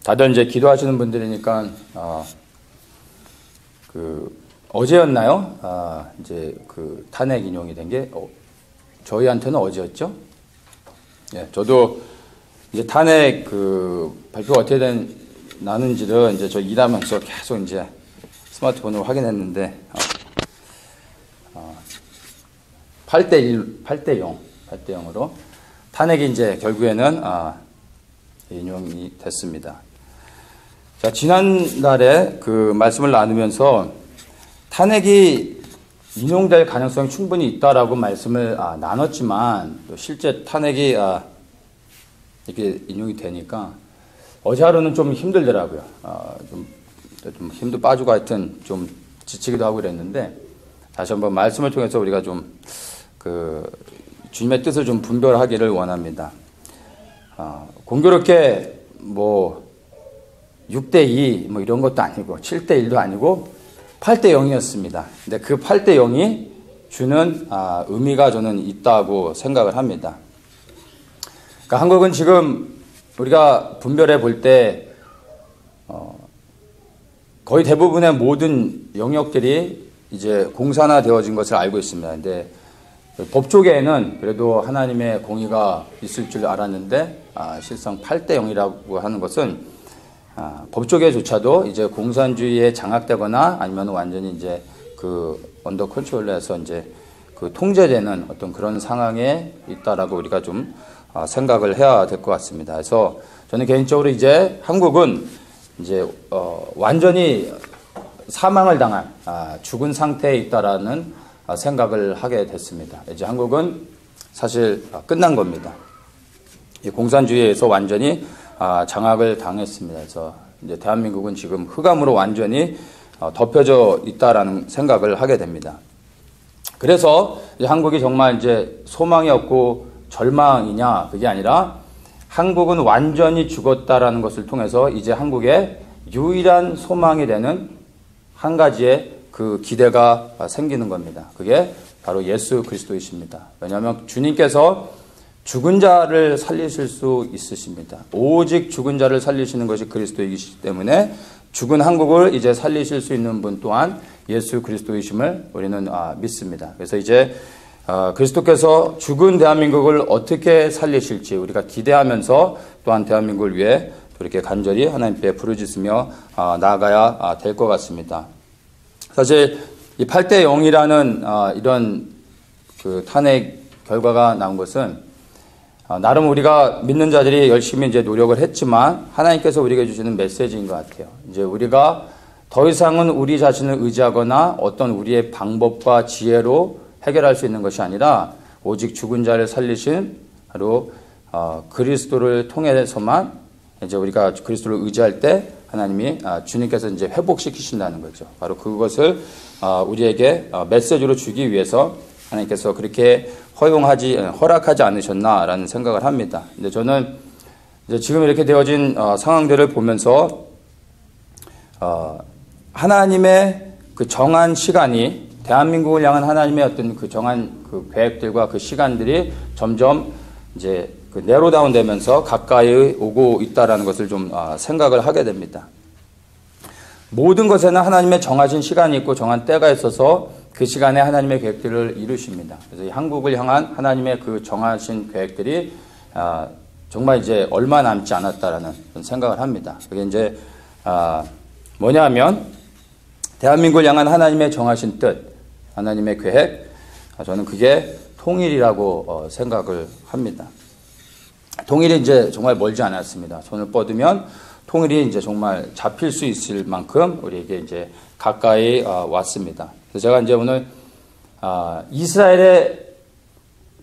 다들 이제 기도하시는 분들이니까, 어제였나요? 이제 그 탄핵 인용이 된 게, 저희한테는 어제였죠? 예, 저도 이제 탄핵 발표가 어떻게 나는지를 이제 저 일하면서 계속 이제 스마트폰으로 확인했는데, 8대 0으로 탄핵이 이제 결국에는, 인용이 됐습니다. 자, 지난날에 그 말씀을 나누면서 탄핵이 인용될 가능성이 충분히 있다라고 말씀을 나눴지만, 또 실제 탄핵이 이렇게 인용이 되니까 어제 하루는 좀 힘들더라고요. 좀 힘도 빠지고 하여튼 좀 지치기도 하고 그랬는데, 다시 한번 말씀을 통해서 우리가 좀 주님의 뜻을 좀 분별하기를 원합니다. 공교롭게 6대2 이런 것도 아니고 7대1도 아니고 8대0이었습니다. 근데 그 8대0이 주는 의미가 저는 있다고 생각을 합니다. 그러니까 한국은 지금 우리가 분별해 볼 때 거의 대부분의 모든 영역들이 이제 공산화되어진 것을 알고 있습니다. 근데 법조계에는 그래도 하나님의 공의가 있을 줄 알았는데, 실상 8대0이라고 하는 것은 법조계조차도 이제 공산주의에 장악되거나 아니면 완전히 이제 언더 컨트롤에서 이제 통제되는 어떤 그런 상황에 있다라고 우리가 좀 생각을 해야 될 것 같습니다. 그래서 저는 개인적으로 이제 한국은 이제 완전히 사망을 당한 죽은 상태에 있다라는 생각을 하게 됐습니다. 이제 한국은 사실 끝난 겁니다. 이 공산주의에서 완전히 장악을 당했습니다. 그래서 이제 대한민국은 지금 흑암으로 완전히 덮여져 있다라는 생각을 하게 됩니다. 그래서 이제 한국이 정말 이제 소망이 없고 절망이냐, 그게 아니라 한국은 완전히 죽었다라는 것을 통해서 이제 한국의 유일한 소망이 되는 한 가지의 기대가 생기는 겁니다. 그게 바로 예수 그리스도이십니다. 왜냐하면 주님께서 죽은 자를 살리실 수 있으십니다. 오직 죽은 자를 살리시는 것이 그리스도이기 때문에 죽은 한국을 이제 살리실 수 있는 분 또한 예수 그리스도이심을 우리는 믿습니다. 그래서 이제 그리스도께서 죽은 대한민국을 어떻게 살리실지 우리가 기대하면서 또한 대한민국을 위해 이렇게 간절히 하나님께 부르짖으며 나아가야 될 것 같습니다. 사실 이 8대0이라는 이런 탄핵 결과가 나온 것은 나름 우리가 믿는 자들이 열심히 이제 노력을 했지만 하나님께서 우리에게 주시는 메시지인 것 같아요. 이제 우리가 더 이상은 우리 자신을 의지하거나 어떤 우리의 방법과 지혜로 해결할 수 있는 것이 아니라 오직 죽은 자를 살리신 바로 그리스도를 통해서만 이제 우리가 그리스도를 의지할 때 하나님이 주님께서 이제 회복시키신다는 거죠. 바로 그것을 우리에게 메시지로 주기 위해서 하나님께서 그렇게 허락하지 않으셨나라는 생각을 합니다. 근데 저는 이제 지금 이렇게 되어진 상황들을 보면서 하나님의 그 정한 시간이 대한민국을 향한 하나님의 어떤 그 정한 그 계획들과 그 시간들이 점점 이제 내로다운 되면서 가까이 오고 있다라는 것을 좀 생각을 하게 됩니다. 모든 것에는 하나님의 정하신 시간이 있고 정한 때가 있어서 그 시간에 하나님의 계획들을 이루십니다. 그래서 이 한국을 향한 하나님의 그 정하신 계획들이 정말 이제 얼마 남지 않았다라는 생각을 합니다. 그게 이제 뭐냐 하면 대한민국을 향한 하나님의 정하신 뜻, 하나님의 계획, 저는 그게 통일이라고 생각을 합니다. 통일이 이제 정말 멀지 않았습니다. 손을 뻗으면 통일이 이제 정말 잡힐 수 있을 만큼 우리에게 이제 가까이 왔습니다. 그래서 제가 이제 오늘 이스라엘의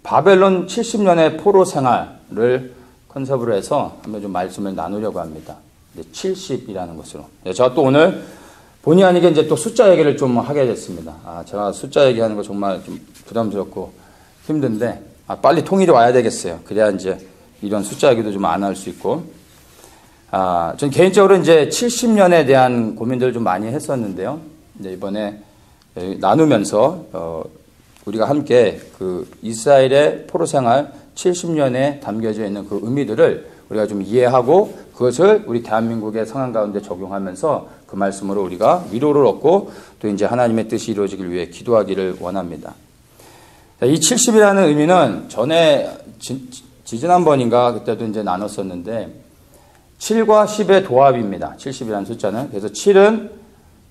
바벨론 70년의 포로 생활을 컨셉으로 해서 한번 좀 말씀을 나누려고 합니다. 70이라는 것으로. 제가 또 오늘 본의 아니게 이제 또 숫자 얘기를 좀 하게 됐습니다. 제가 숫자 얘기하는 거 정말 좀 부담스럽고 힘든데 빨리 통일이 와야 되겠어요. 그래야 이제 이런 숫자 얘기도 좀 안 할 수 있고. 전 개인적으로 이제 70년에 대한 고민들을 좀 많이 했었는데요. 이제 이번에 나누면서 우리가 함께 그 이스라엘의 포로 생활 70년에 담겨져 있는 그 의미들을 우리가 좀 이해하고 그것을 우리 대한민국의 상황 가운데 적용하면서 그 말씀으로 우리가 위로를 얻고 또 이제 하나님의 뜻이 이루어지길 위해 기도하기를 원합니다. 이 70이라는 의미는 전에 지지난번인가 그때도 이제 나눴었는데 7과 10의 도합입니다. 70이라는 숫자는. 그래서 7은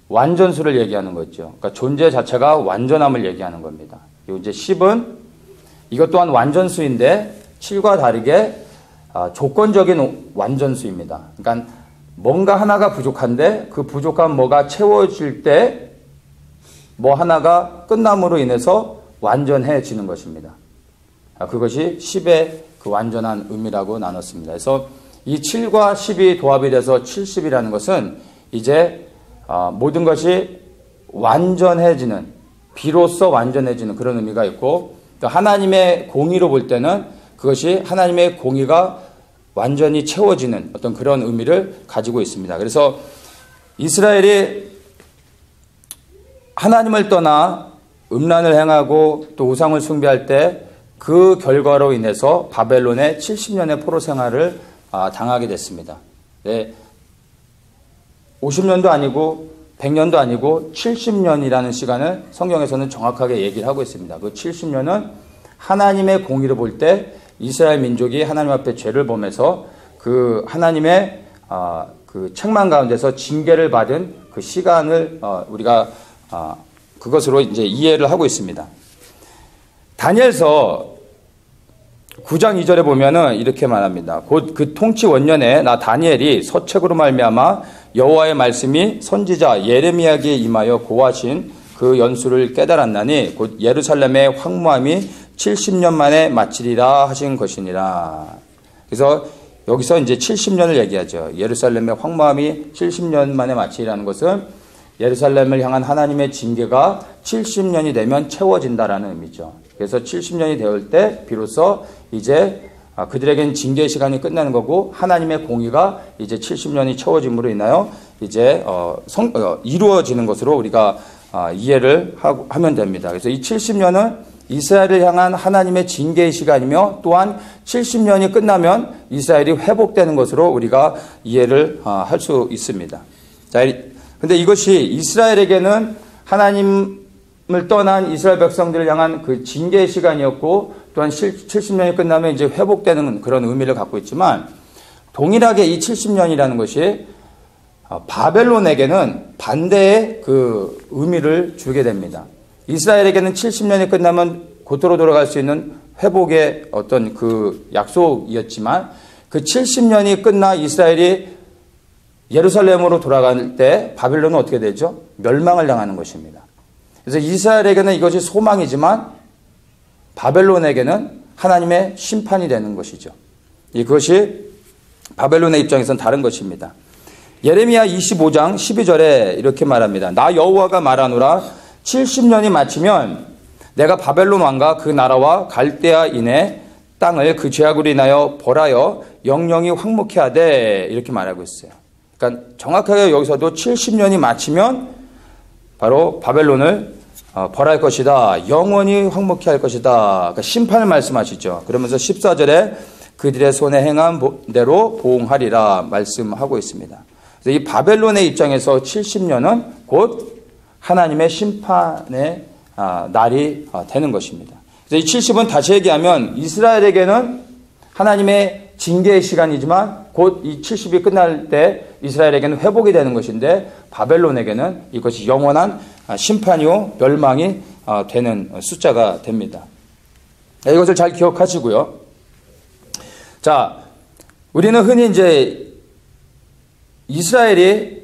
완전수를 얘기하는 거죠. 그러니까 존재 자체가 완전함을 얘기하는 겁니다. 그리고 이제 10은 이것 또한 완전수인데 7과 다르게 조건적인 완전수입니다. 그러니까 뭔가 하나가 부족한데 그 부족한 뭐가 채워질 때 뭐 하나가 끝남으로 인해서 완전해지는 것입니다. 그것이 10의 그 완전한 의미라고 나눴습니다. 그래서 이 7과 10이 도합이 돼서 70이라는 것은 이제 모든 것이 완전해지는, 비로소 완전해지는 그런 의미가 있고, 또 하나님의 공의로 볼 때는 그것이 하나님의 공의가 완전히 채워지는 어떤 그런 의미를 가지고 있습니다. 그래서 이스라엘이 하나님을 떠나 음란을 행하고 또 우상을 숭배할 때 그 결과로 인해서 바벨론의 70년의 포로 생활을 당하게 됐습니다. 네. 50년도 아니고 100년도 아니고 70년이라는 시간을 성경에서는 정확하게 얘기를 하고 있습니다. 그 70년은 하나님의 공의를 볼 때 이스라엘 민족이 하나님 앞에 죄를 범해서 그 하나님의 그 책망 가운데서 징계를 받은 그 시간을 우리가 그것으로 이제 이해를 하고 있습니다. 다니엘서 9장 2절에 보면은 이렇게 말합니다. 곧 그 통치 원년에 나 다니엘이 서책으로 말미암아 여호와의 말씀이 선지자 예레미야에게 임하여 고하신 그 연수를 깨달았나니 곧 예루살렘의 황무함이 70년 만에 마치리라 하신 것이니라. 그래서 여기서 이제 70년을 얘기하죠. 예루살렘의 황무함이 70년 만에 마치리라는 것은 예루살렘을 향한 하나님의 징계가 70년이 되면 채워진다라는 의미죠. 그래서 70년이 되올 때 비로소 이제 그들에겐 징계 시간이 끝나는 거고 하나님의 공의가 이제 70년이 채워짐으로 인하여 이제 이루어지는 것으로 우리가 이해를 하면 됩니다. 그래서 이 70년은 이스라엘을 향한 하나님의 징계의 시간이며 또한 70년이 끝나면 이스라엘이 회복되는 것으로 우리가 이해를 할 수 있습니다. 자, 근데 이것이 이스라엘에게는 하나님을 떠난 이스라엘 백성들을 향한 그 징계의 시간이었고 또한 70년이 끝나면 이제 회복되는 그런 의미를 갖고 있지만 동일하게 이 70년이라는 것이 바벨론에게는 반대의 그 의미를 주게 됩니다. 이스라엘에게는 70년이 끝나면 고토로 돌아갈 수 있는 회복의 어떤 그 약속이었지만 그 70년이 끝나 이스라엘이 예루살렘으로 돌아갈 때 바벨론은 어떻게 되죠? 멸망을 당하는 것입니다. 그래서 이스라엘에게는 이것이 소망이지만 바벨론에게는 하나님의 심판이 되는 것이죠. 그것이 바벨론의 입장에서는 다른 것입니다. 예레미야 25장 12절에 이렇게 말합니다. 나 여호와가 말하노라 70년이 마치면 내가 바벨론 왕과 그 나라와 갈대아인의 땅을 그 죄악으로 인하여 벌하여 영영이 황무케 하되 이렇게 말하고 있어요. 그러니까 정확하게 여기서도 70년이 마치면 바로 바벨론을 벌할 것이다. 영원히 황무케 할 것이다. 그러니까 심판을 말씀하시죠. 그러면서 14절에 그들의 손에 행한 대로 보응하리라 말씀하고 있습니다. 그래서 이 바벨론의 입장에서 70년은 곧 하나님의 심판의 날이 되는 것입니다. 그래서 이 70은 다시 얘기하면 이스라엘에게는 하나님의 징계의 시간이지만 곧 이 70이 끝날 때 이스라엘에게는 회복이 되는 것인데 바벨론에게는 이것이 영원한 심판이요 멸망이 되는 숫자가 됩니다. 이것을 잘 기억하시고요. 자, 우리는 흔히 이제 이스라엘이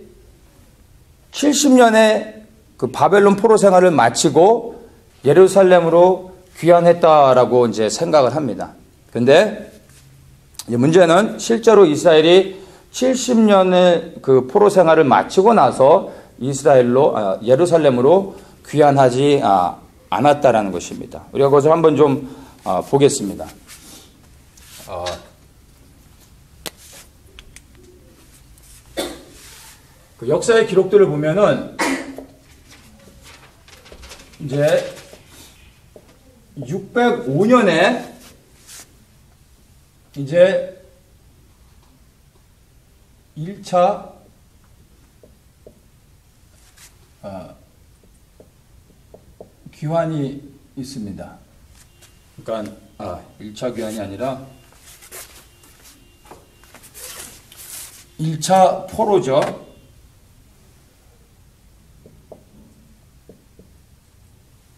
70년의 그 바벨론 포로 생활을 마치고 예루살렘으로 귀환했다라고 이제 생각을 합니다. 그런데 문제는 실제로 이스라엘이 70년의 그 포로 생활을 마치고 나서 예루살렘으로 귀환하지 않았다라는 것입니다. 우리가 그것을 한번 좀 보겠습니다. 그 역사의 기록들을 보면은 이제 605년에 이제 1차 귀환이 있습니다. 그러니까 1차 귀환이 아니라 1차 포로죠.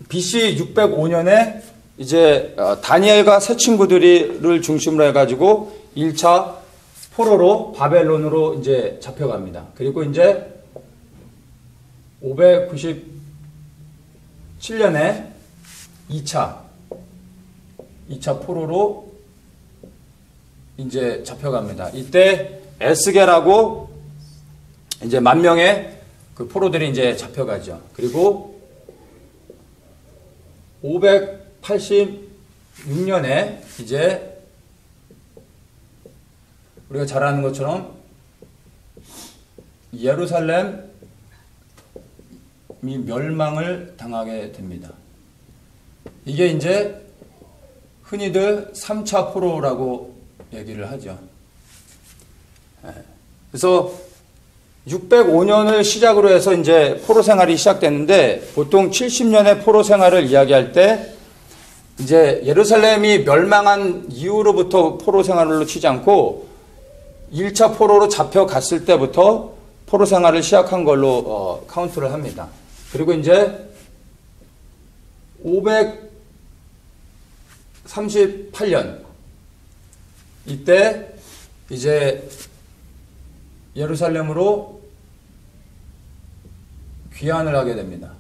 BC 605년에 이제 다니엘과 세 친구들을 중심으로 해가지고 1차 포로로 바벨론으로 이제 잡혀갑니다. 그리고 이제 597년에 2차 포로로 이제 잡혀갑니다. 이때 에스겔하고 이제 10,000명의 그 포로들이 이제 잡혀가죠. 그리고 586년에 이제 우리가 잘 아는 것처럼 예루살렘이 멸망을 당하게 됩니다. 이게 이제 흔히들 3차 포로라고 얘기를 하죠. 그래서 605년을 시작으로 해서 이제 포로 생활이 시작됐는데, 보통 70년의 포로 생활을 이야기할 때 이제 예루살렘이 멸망한 이후로부터 포로 생활로 치지 않고 1차 포로로 잡혀갔을 때부터 포로 생활을 시작한 걸로 카운트를 합니다. 그리고 이제 538년 이때 이제 예루살렘으로 귀환을 하게 됩니다.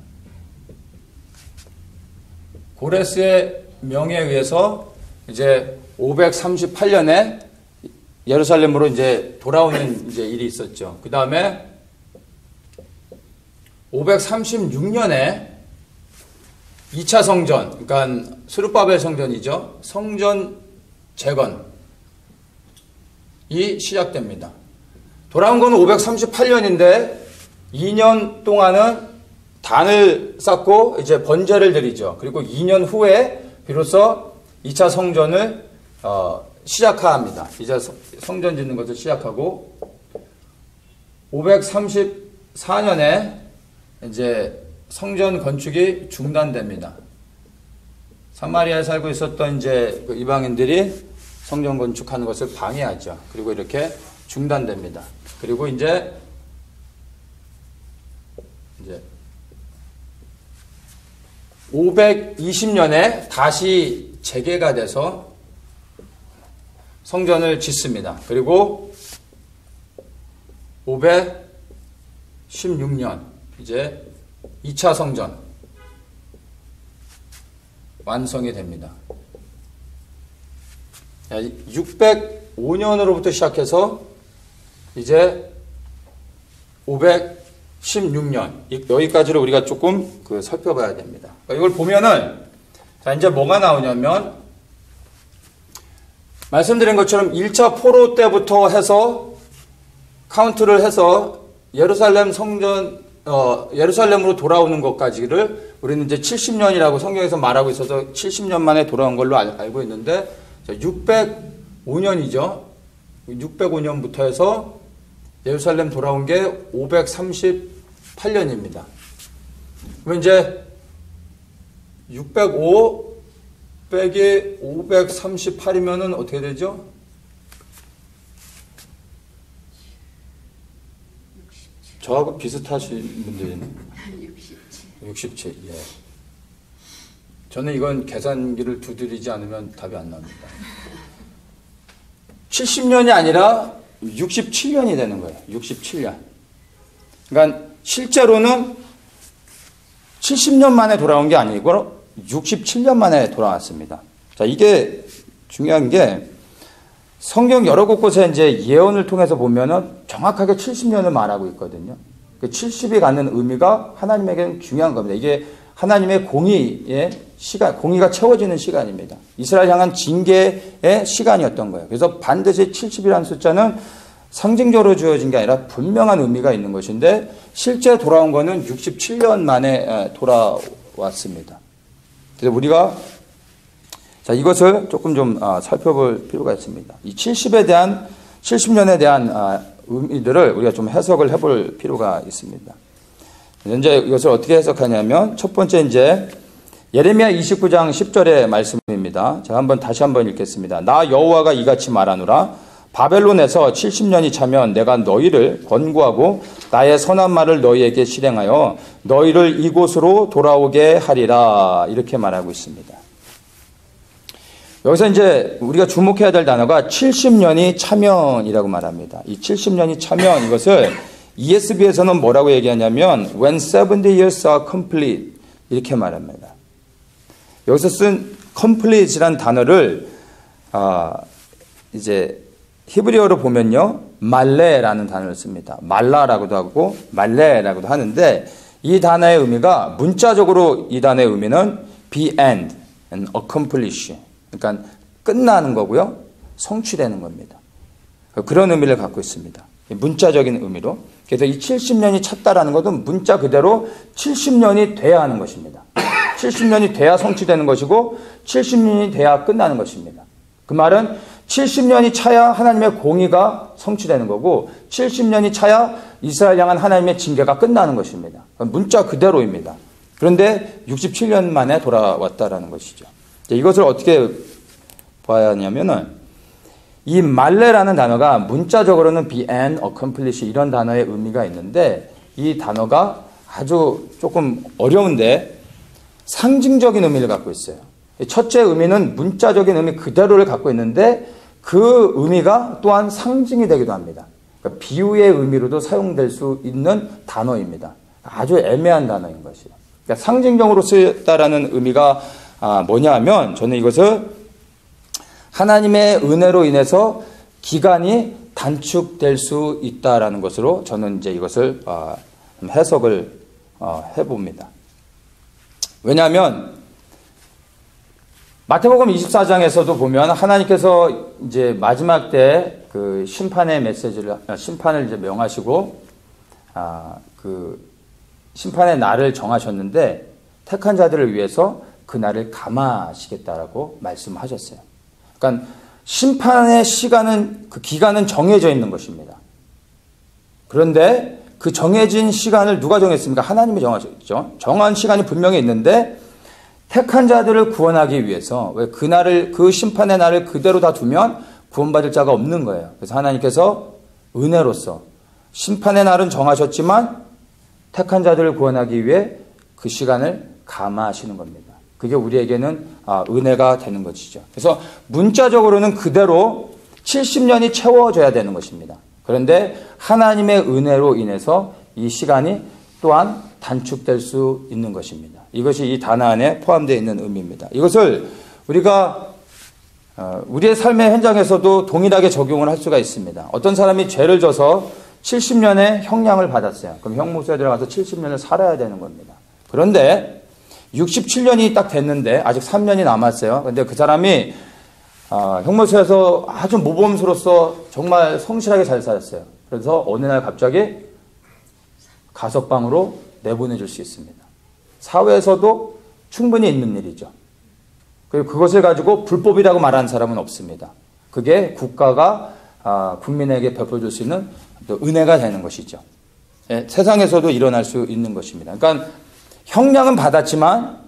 고레스의 명에 의해서 이제 538년에 예루살렘으로 이제 돌아오는 이제 일이 있었죠. 그 다음에 536년에 2차 성전, 그러니까 스룹바벨 성전이죠. 성전 재건이 시작됩니다. 돌아온 건 538년인데 2년 동안은 단을 쌓고 이제 번제를 드리죠. 그리고 2년 후에 비로소 2차 성전을 시작합니다. 이제 성전 짓는 것을 시작하고 534년에 이제 성전 건축이 중단됩니다. 사마리아에 살고 있었던 이제 그 이방인들이 성전 건축하는 것을 방해하죠. 그리고 이렇게 중단됩니다. 그리고 이제 520년에 다시 재개가 돼서 성전을 짓습니다. 그리고 516년 이제 2차 성전 완성이 됩니다. 605년으로부터 시작해서 이제 516년 여기까지를 우리가 조금 살펴봐야 됩니다. 이걸 보면은 자 이제 뭐가 나오냐면 말씀드린 것처럼 1차 포로 때부터 해서 카운트를 해서 예루살렘 성전 예루살렘으로 돌아오는 것까지를 우리는 이제 70년이라고 성경에서 말하고 있어서 70년 만에 돌아온 걸로 알고 있는데 605년이죠. 605년부터 해서 예루살렘 돌아온 게 538년입니다. 그럼 이제 605 빼기 538이면은 어떻게 되죠? 67. 저하고 비슷하신 분들이네. 67. 예. 저는 이건 계산기를 두드리지 않으면 답이 안 나옵니다. 70년이 아니라 67년이 되는 거예요. 67년. 그러니까 실제로는 70년 만에 돌아온 게 아니고 67년 만에 돌아왔습니다. 자, 이게 중요한 게 성경 여러 곳곳에 이제 예언을 통해서 보면은 정확하게 70년을 말하고 있거든요. 그 70이 갖는 의미가 하나님에게는 중요한 겁니다. 이게 하나님의 공의의 시간, 공의가 채워지는 시간입니다. 이스라엘 향한 징계의 시간이었던 거예요. 그래서 반드시 70이라는 숫자는 상징적으로 주어진 게 아니라 분명한 의미가 있는 것인데 실제 돌아온 거는 67년 만에 돌아왔습니다. 그래서 우리가 자 이것을 조금 좀 살펴볼 필요가 있습니다. 이 70년에 대한 의미들을 우리가 좀 해석을 해볼 필요가 있습니다. 이제 이것을 어떻게 해석하냐면 첫 번째 이제 예레미야 29장 10절의 말씀입니다. 제가 다시 한번 읽겠습니다. 나 여호와가 이같이 말하노라. 바벨론에서 70년이 차면 내가 너희를 권고하고 나의 선한 말을 너희에게 실행하여 너희를 이곳으로 돌아오게 하리라. 이렇게 말하고 있습니다. 여기서 이제 우리가 주목해야 될 단어가 70년이 차면이라고 말합니다. 이 70년이 차면 이것을 ESV에서는 뭐라고 얘기하냐면 when 70 years are complete 이렇게 말합니다. 여기서 쓴 complete이라는 단어를 이제 히브리어로 보면요 말레라는 단어를 씁니다. 말라라고도 하고 말레라고도 하는데 이 단어의 의미가 문자적으로 이 단어의 의미는 be end and accomplish 그러니까 끝나는 거고요 성취되는 겁니다. 그런 의미를 갖고 있습니다. 문자적인 의미로. 그래서 이 70년이 찼다라는 것은 문자 그대로 70년이 돼야 하는 것입니다. 70년이 돼야 성취되는 것이고 70년이 돼야 끝나는 것입니다. 그 말은 70년이 차야 하나님의 공의가 성취되는 거고 70년이 차야 이스라엘 향한 하나님의 징계가 끝나는 것입니다. 문자 그대로입니다. 그런데 67년 만에 돌아왔다라는 것이죠. 이것을 어떻게 봐야 하냐면은 이 말레라는 단어가 문자적으로는 be and accomplish 이런 단어의 의미가 있는데 이 단어가 아주 조금 어려운데 상징적인 의미를 갖고 있어요. 첫째 의미는 문자적인 의미 그대로를 갖고 있는데 그 의미가 또한 상징이 되기도 합니다. 그러니까 비유의 의미로도 사용될 수 있는 단어입니다. 아주 애매한 단어인 것이에요. 그러니까 상징적으로 쓰였다라는 의미가 뭐냐 하면 저는 이것을 하나님의 은혜로 인해서 기간이 단축될 수 있다라는 것으로 저는 이제 이것을 해석을 해봅니다. 왜냐하면 마태복음 24장에서도 보면 하나님께서 이제 마지막 때 그 심판의 심판을 이제 명하시고 그 심판의 날을 정하셨는데 택한 자들을 위해서 그 날을 감하시겠다라고 말씀하셨어요. 그러니까 심판의 시간은 그 기간은 정해져 있는 것입니다. 그런데 그 정해진 시간을 누가 정했습니까? 하나님이 정하셨죠. 정한 시간이 분명히 있는데 택한 자들을 구원하기 위해서 왜 그 심판의 날을 그대로 다 두면 구원받을 자가 없는 거예요. 그래서 하나님께서 은혜로서 심판의 날은 정하셨지만 택한 자들을 구원하기 위해 그 시간을 감하시는 겁니다. 그게 우리에게는 은혜가 되는 것이죠. 그래서 문자적으로는 그대로 70년이 채워져야 되는 것입니다. 그런데 하나님의 은혜로 인해서 이 시간이 또한 단축될 수 있는 것입니다. 이것이 이 단어 안에 포함되어 있는 의미입니다. 이것을 우리가 우리의 삶의 현장에서도 동일하게 적용을 할 수가 있습니다. 어떤 사람이 죄를 져서 70년의 형량을 받았어요. 그럼 형무소에 들어가서 70년을 살아야 되는 겁니다. 그런데 67년이 딱 됐는데 아직 3년이 남았어요. 그런데 그 사람이 형무소에서 아주 모범수로서 정말 성실하게 잘 살았어요. 그래서 어느 날 갑자기 가석방으로 내보내줄 수 있습니다. 사회에서도 충분히 있는 일이죠. 그리고 그것을 가지고 불법이라고 말하는 사람은 없습니다. 그게 국가가 국민에게 베풀어줄 수 있는 또 은혜가 되는 것이죠. 예, 세상에서도 일어날 수 있는 것입니다. 그러니까 형량은 받았지만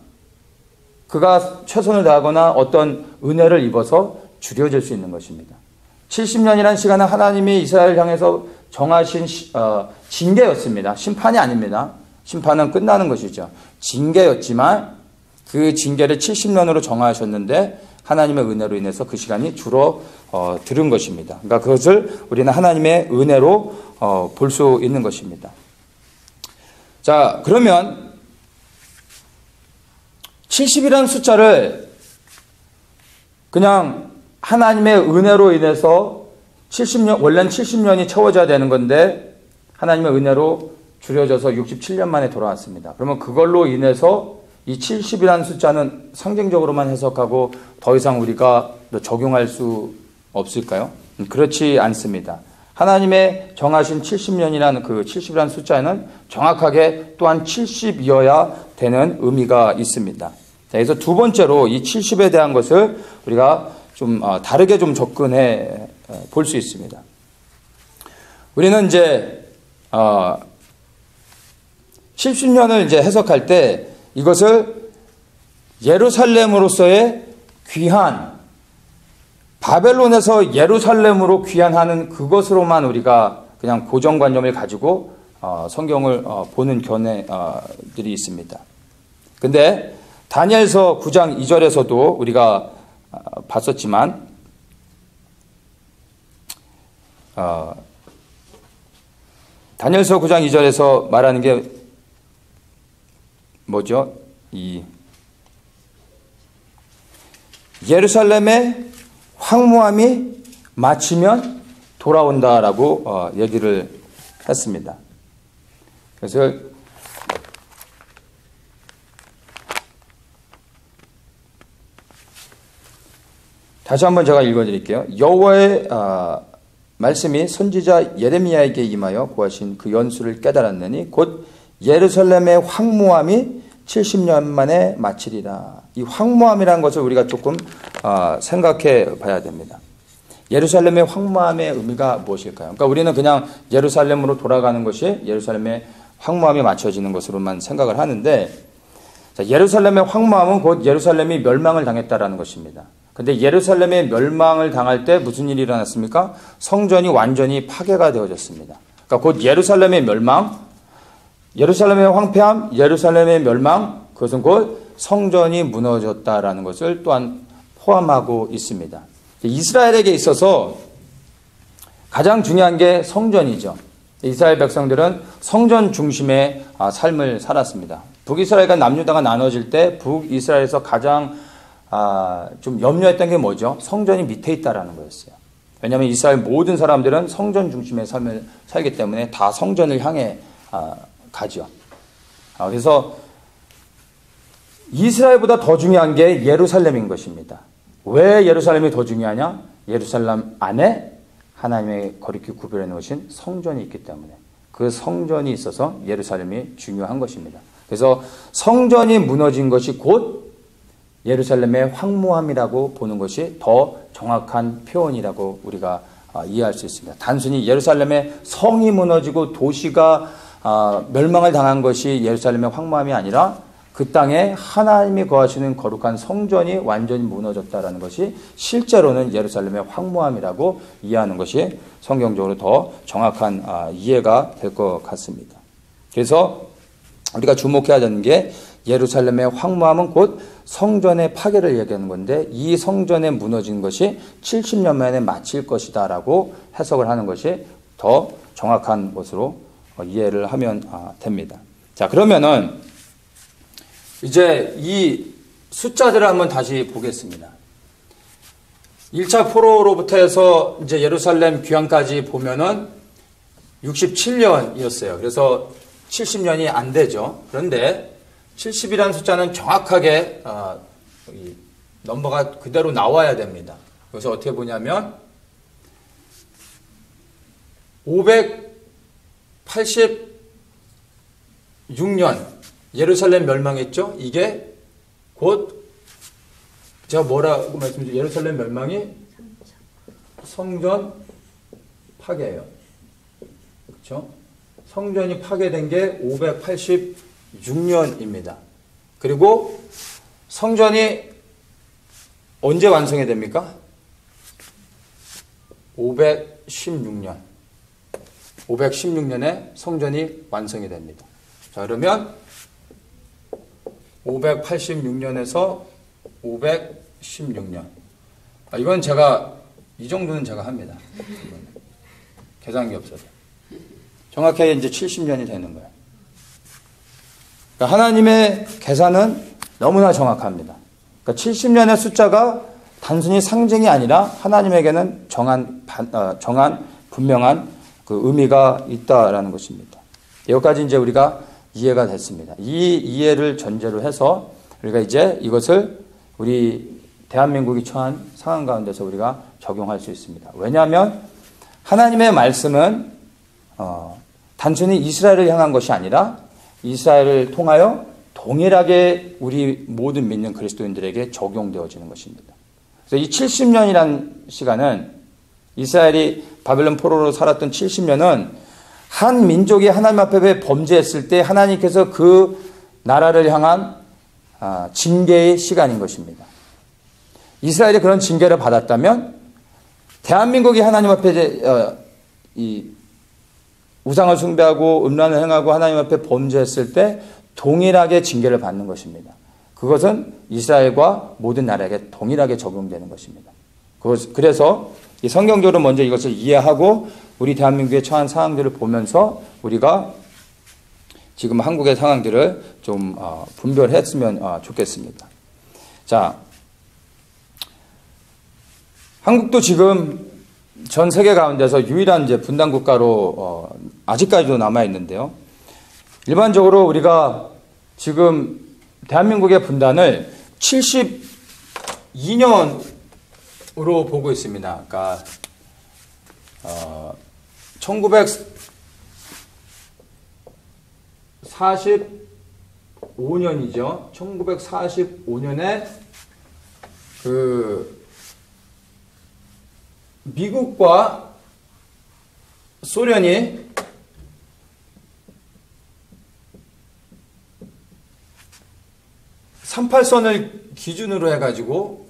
그가 최선을 다하거나 어떤 은혜를 입어서 줄여질 수 있는 것입니다. 70년이라는 시간은 하나님이 이스라엘 향해서 정하신 징계였습니다. 심판이 아닙니다. 심판은 끝나는 것이죠. 징계였지만 그 징계를 70년으로 정하셨는데 하나님의 은혜로 인해서 그 시간이 줄어드는 것입니다. 그러니까 그것을 우리는 하나님의 은혜로 볼 수 있는 것입니다. 자, 그러면 70이라는 숫자를 그냥 하나님의 은혜로 인해서 70년, 원래는 70년이 채워져야 되는 건데 하나님의 은혜로 줄여져서 67년 만에 돌아왔습니다. 그러면 그걸로 인해서 이 70이라는 숫자는 상징적으로만 해석하고 더 이상 우리가 적용할 수 없을까요? 그렇지 않습니다. 하나님의 정하신 70년이라는 그 70이라는 숫자에는 정확하게 또한 70이어야 되는 의미가 있습니다. 자, 그래서 두 번째로 이 70에 대한 것을 우리가 좀 다르게 좀 접근해 볼 수 있습니다. 우리는 이제 70년을 이제 해석할 때 이것을 예루살렘으로서의 귀환, 바벨론에서 예루살렘으로 귀환하는 그것으로만 우리가 그냥 고정관념을 가지고 성경을 보는 견해들이 있습니다. 근데 다니엘서 9장 2절에서도 우리가 봤었지만 다니엘서 9장 2절에서 말하는 게 뭐죠? 이 예루살렘의 황무함이 마치면 돌아온다라고 얘기를 했습니다. 그래서 다시 한번 제가 읽어드릴게요. 여호와의 말씀이 선지자 예레미야에게 임하여 구하신 그 연수를 깨달았느니 곧 예루살렘의 황무함이 70년 만에 마치리라. 이 황무함이라는 것을 우리가 조금 생각해 봐야 됩니다. 예루살렘의 황무함의 의미가 무엇일까요? 그러니까 우리는 그냥 예루살렘으로 돌아가는 것이 예루살렘의 황무함이 맞춰지는 것으로만 생각을 하는데, 자, 예루살렘의 황무함은 곧 예루살렘이 멸망을 당했다라는 것입니다. 근데 예루살렘의 멸망을 당할 때 무슨 일이 일어났습니까? 성전이 완전히 파괴가 되어졌습니다. 그러니까 곧 예루살렘의 멸망, 예루살렘의 황폐함, 예루살렘의 멸망, 그것은 곧 성전이 무너졌다라는 것을 또한 포함하고 있습니다. 이스라엘에게 있어서 가장 중요한 게 성전이죠. 이스라엘 백성들은 성전 중심의 삶을 살았습니다. 북이스라엘과 남유다가 나눠질 때 북이스라엘에서 가장 좀 염려했던 게 뭐죠? 성전이 밑에 있다라는 거였어요. 왜냐하면 이스라엘 모든 사람들은 성전 중심의 삶을 살기 때문에 다 성전을 향해 가죠. 그래서 이스라엘보다 더 중요한 게 예루살렘인 것입니다. 왜 예루살렘이 더 중요하냐? 예루살렘 안에 하나님의 거룩히 구별해 놓으신 성전이 있기 때문에 그 성전이 있어서 예루살렘이 중요한 것입니다. 그래서 성전이 무너진 것이 곧 예루살렘의 황무함이라고 보는 것이 더 정확한 표현이라고 우리가 이해할 수 있습니다. 단순히 예루살렘의 성이 무너지고 도시가 멸망을 당한 것이 예루살렘의 황무함이 아니라 그 땅에 하나님이 거하시는 거룩한 성전이 완전히 무너졌다는 것이 실제로는 예루살렘의 황무함이라고 이해하는 것이 성경적으로 더 정확한 이해가 될 것 같습니다. 그래서 우리가 주목해야 되는 게 예루살렘의 황무함은 곧 성전의 파괴를 얘기하는 건데 이 성전에 무너진 것이 70년 만에 마칠 것이다 라고 해석을 하는 것이 더 정확한 것으로 이해를 하면 됩니다. 자, 그러면은 이제 이 숫자들을 한번 다시 보겠습니다. 1차 포로로부터 해서 이제 예루살렘 귀환까지 보면은 67년이었어요. 그래서 70년이 안 되죠. 그런데 70이라는 숫자는 정확하게 넘버가 그대로 나와야 됩니다. 그래서 어떻게 보냐면 586년 예루살렘 멸망했죠. 이게 곧 제가 뭐라고 말씀드렸죠? 예루살렘 멸망이 성전 파괴예요. 그렇죠? 성전이 파괴된 게 586년입니다. 그리고 성전이 언제 완성이 됩니까? 516년. 516년에 성전이 완성이 됩니다. 자, 그러면 586년에서 516년. 이건 제가, 이 정도는 제가 합니다. 계산기 없어서. 정확하게 이제 70년이 되는 거예요. 그러니까 하나님의 계산은 너무나 정확합니다. 그러니까 70년의 숫자가 단순히 상징이 아니라 하나님에게는 정한 분명한 그 의미가 있다라는 것입니다. 여기까지 이제 우리가 이해가 됐습니다. 이 이해를 전제로 해서 우리가 이제 이것을 우리 대한민국이 처한 상황 가운데서 우리가 적용할 수 있습니다. 왜냐하면 하나님의 말씀은 단순히 이스라엘을 향한 것이 아니라 이스라엘을 통하여 동일하게 우리 모든 믿는 그리스도인들에게 적용되어지는 것입니다. 그래서 이 70년이라는 시간은 이스라엘이 바벨론 포로로 살았던 70년은 한 민족이 하나님 앞에 범죄했을 때 하나님께서 그 나라를 향한 징계의 시간인 것입니다. 이스라엘이 그런 징계를 받았다면 대한민국이 하나님 앞에 이 우상을 숭배하고 음란을 행하고 하나님 앞에 범죄했을 때 동일하게 징계를 받는 것입니다. 그것은 이스라엘과 모든 나라에게 동일하게 적용되는 것입니다. 그래서 이 성경적으로 먼저 이것을 이해하고 우리 대한민국의 처한 상황들을 보면서 우리가 지금 한국의 상황들을 좀 분별했으면 좋겠습니다. 자, 한국도 지금 전 세계 가운데서 유일한 이제 분단 국가로 아직까지도 남아 있는데요. 일반적으로 우리가 지금 대한민국의 분단을 72년으로 보고 있습니다. 그러니까 1945년이죠. 1945년에 그 미국과 소련이 (38선을) 기준으로 해가지고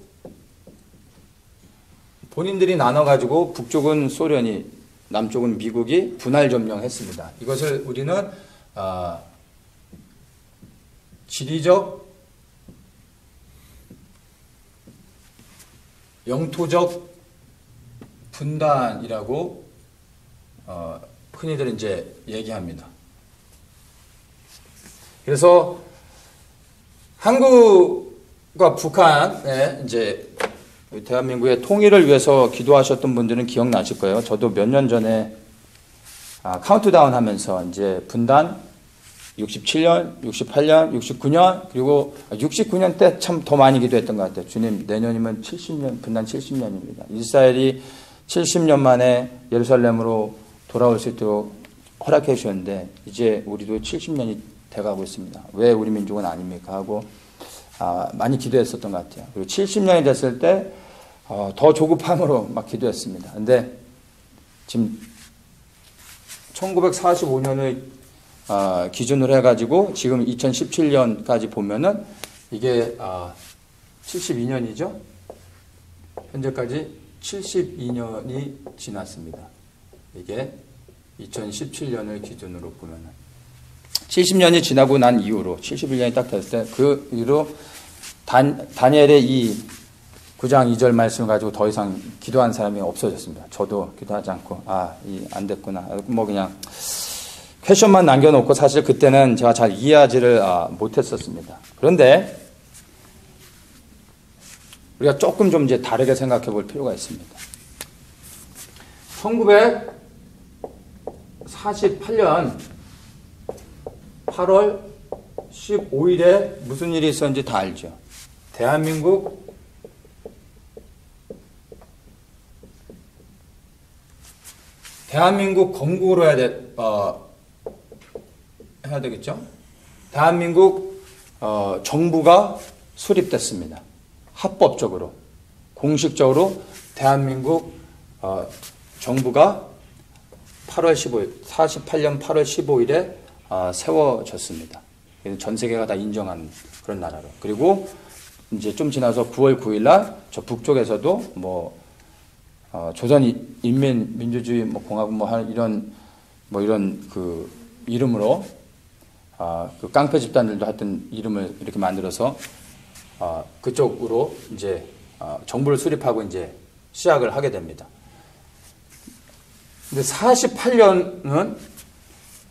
본인들이 나눠가지고 북쪽은 소련이, 남쪽은 미국이 분할 점령했습니다. 이것을 우리는 지리적, 영토적 분단이라고 흔히들 이제 얘기합니다. 그래서 한국과 북한의 이제 대한민국의 통일을 위해서 기도하셨던 분들은 기억나실 거예요. 저도 몇 년 전에 카운트다운 하면서 이제 분단 67년, 68년, 69년, 그리고 69년 때 참 더 많이 기도했던 것 같아요. 주님, 내년이면 70년, 분단 70년입니다. 이스라엘이 70년 만에 예루살렘으로 돌아올 수 있도록 허락해 주셨는데 이제 우리도 70년이 돼가고 있습니다. 왜 우리 민족은 아닙니까? 하고 많이 기도했었던 것 같아요. 그리고 70년이 됐을 때 더 조급함으로 막 기도했습니다. 근데 지금 1945년을 기준으로 해가지고 지금 2017년까지 보면은 이게 72년이죠. 현재까지 72년이 지났습니다. 이게 2017년을 기준으로 보면은 70년이 지나고 난 이후로 71년이 딱 됐을 때 그 이후로 다니엘의 이 9장 2절 말씀을 가지고 더 이상 기도한 사람이 없어졌습니다. 저도 기도하지 않고 안 됐구나. 뭐 그냥 퀘션만 남겨놓고 사실 그때는 제가 잘 이해하지를 못했었습니다. 그런데 우리가 조금 좀 이제 다르게 생각해 볼 필요가 있습니다. 1948년 8월 15일에 무슨 일이 있었는지 다 알죠. 대한민국 건국으로 해야 되겠죠? 대한민국 정부가 수립됐습니다. 합법적으로, 공식적으로 대한민국 정부가 8월 15일, 48년 8월 15일에 세워졌습니다. 전 세계가 다 인정한 그런 나라로. 그리고 이제 좀 지나서 9월 9일 날 저 북쪽에서도 조선인민민주주의 공화국 이런 그 이름으로 그 깡패 집단들도 하여튼 이름을 이렇게 만들어서 그쪽으로 이제 정부를 수립하고 이제 시작을 하게 됩니다. 근데 48년은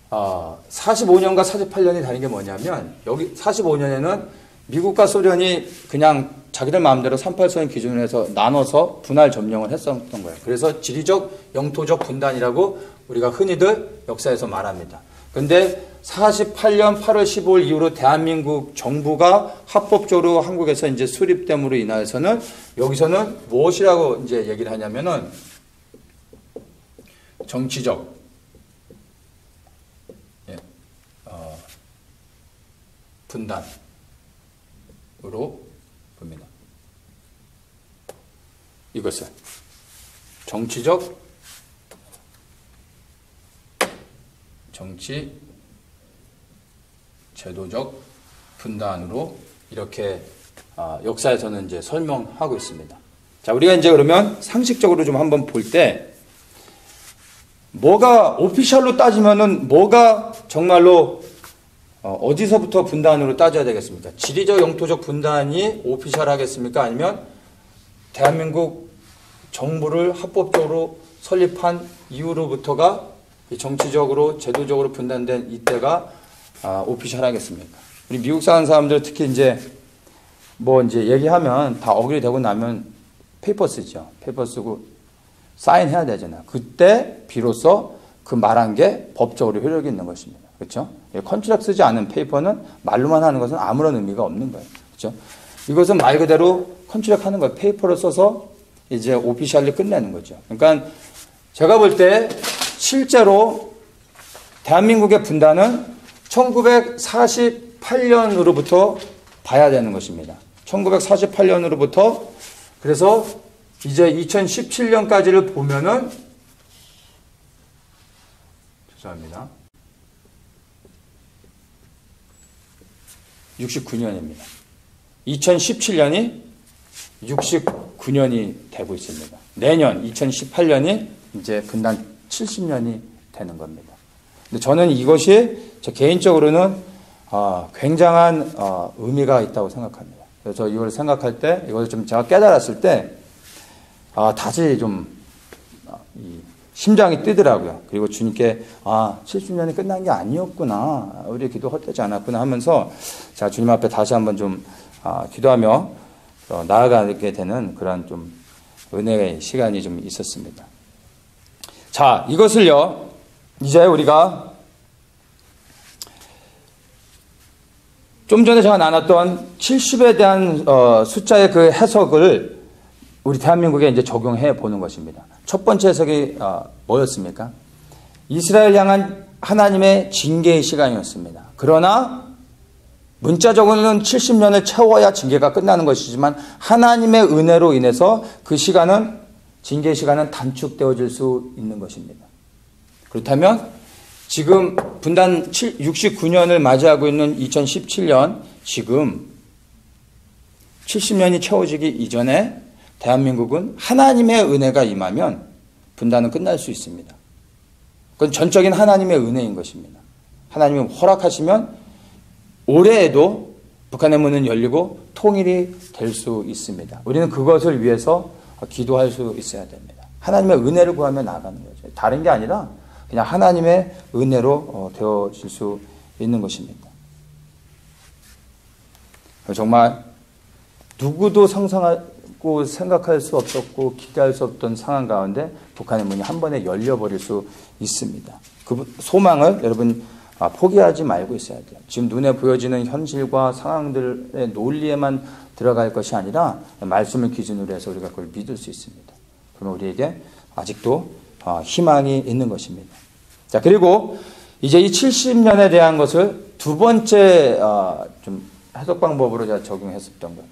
45년과 48년이 다른 게 뭐냐면 여기 45년에는 미국과 소련이 그냥 자기들 마음대로 38선 기준으로 해서 나눠서 분할 점령을 했었던 거예요. 그래서 지리적, 영토적 분단이라고 우리가 흔히들 역사에서 말합니다. 근데 48년 8월 15일 이후로 대한민국 정부가 합법적으로 한국에서 이제 수립됨으로 인하여서는 여기서는 무엇이라고 이제 얘기를 하냐면은 정치적, 분단으로 봅니다. 이것을. 정치, 제도적 분단으로 이렇게 역사에서는 이제 설명하고 있습니다. 자, 우리가 이제 그러면 상식적으로 좀 한번 볼 때 뭐가 오피셜로 따지면은 뭐가 정말로 어디서부터 분단으로 따져야 되겠습니까? 지리적 영토적 분단이 오피셜 하겠습니까? 아니면 대한민국 정부를 합법적으로 설립한 이후로부터가 정치적으로 제도적으로 분단된 이때가 오피셜 하겠습니까? 우리 미국 사는 사람들 특히 이제 뭐 이제 얘기하면 다 어그리 되고 나면 페이퍼 쓰죠. 페이퍼 쓰고 사인해야 되잖아요. 그때 비로소 그 말한 게 법적으로 효력이 있는 것입니다. 그렇죠? 컨트랙 쓰지 않은 페이퍼는 말로만 하는 것은 아무런 의미가 없는 거예요. 그렇죠? 이것은 말 그대로 컨트랙 하는 거예요. 페이퍼를 써서 이제 오피셜리 끝내는 거죠. 그러니까 제가 볼 때 실제로 대한민국의 분단은 1948년으로부터 봐야 되는 것입니다. 1948년으로부터 그래서 이제 2017년까지를 보면은 죄송합니다. 69년입니다. 2017년이 69년이 되고 있습니다. 내년 2018년이 이제 분단 70년이 되는 겁니다. 근데 저는 이것이 저 개인적으로는 굉장한 의미가 있다고 생각합니다. 그래서 이걸 생각할 때, 이걸 좀 제가 깨달았을 때, 다시 좀 심장이 뛰더라고요. 그리고 주님께 70년이 끝난 게 아니었구나, 우리 기도 헛되지 않았구나 하면서 자 주님 앞에 다시 한번 좀 기도하며 나아가게 되는 그런 좀 은혜의 시간이 좀 있었습니다. 자, 이것을요 이제 우리가 좀 전에 제가 나눴던 70에 대한 숫자의 그 해석을 우리 대한민국에 이제 적용해 보는 것입니다. 첫 번째 해석이 뭐였습니까? 이스라엘 향한 하나님의 징계의 시간이었습니다. 그러나 문자적으로는 70년을 채워야 징계가 끝나는 것이지만 하나님의 은혜로 인해서 그 시간은 징계의 시간은 단축되어질 수 있는 것입니다. 그렇다면 지금 분단 69년을 맞이하고 있는 2017년 지금 70년이 채워지기 이전에 대한민국은 하나님의 은혜가 임하면 분단은 끝날 수 있습니다. 그건 전적인 하나님의 은혜인 것입니다. 하나님이 허락하시면 올해에도 북한의 문은 열리고 통일이 될 수 있습니다. 우리는 그것을 위해서 기도할 수 있어야 됩니다. 하나님의 은혜를 구하며 나아가는 거죠. 다른 게 아니라 그냥 하나님의 은혜로 되어질 수 있는 것입니다. 정말 누구도 상상하고 생각할 수 없었고 기대할 수 없던 상황 가운데 북한의 문이 한 번에 열려버릴 수 있습니다. 그 소망을 여러분 포기하지 말고 있어야 돼요. 지금 눈에 보여지는 현실과 상황들의 논리에만 들어갈 것이 아니라 말씀을 기준으로 해서 우리가 그걸 믿을 수 있습니다. 그러면 우리에게 아직도 희망이 있는 것입니다. 자, 그리고 이제 이 70년에 대한 것을 두 번째 좀 해석 방법으로 제가 적용했었던 거예요.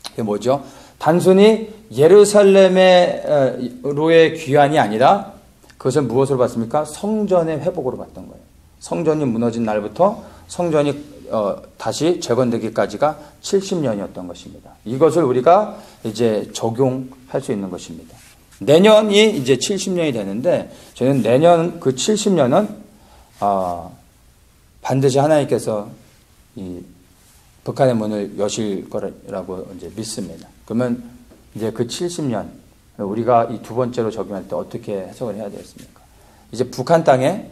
그게 뭐죠? 단순히 예루살렘으로의 귀환이 아니라 그것은 무엇으로 봤습니까? 성전의 회복으로 봤던 거예요. 성전이 무너진 날부터 성전이 다시 재건되기까지가 70년이었던 것입니다. 이것을 우리가 이제 적용할 수 있는 것입니다. 내년이 이제 70년이 되는데 저는 내년 그 70년은 반드시 하나님께서 이 북한의 문을 여실 거라고 이제 믿습니다. 그러면 이제 그 70년 우리가 이 두 번째로 적용할 때 어떻게 해석을 해야 되겠습니까? 이제 북한 땅에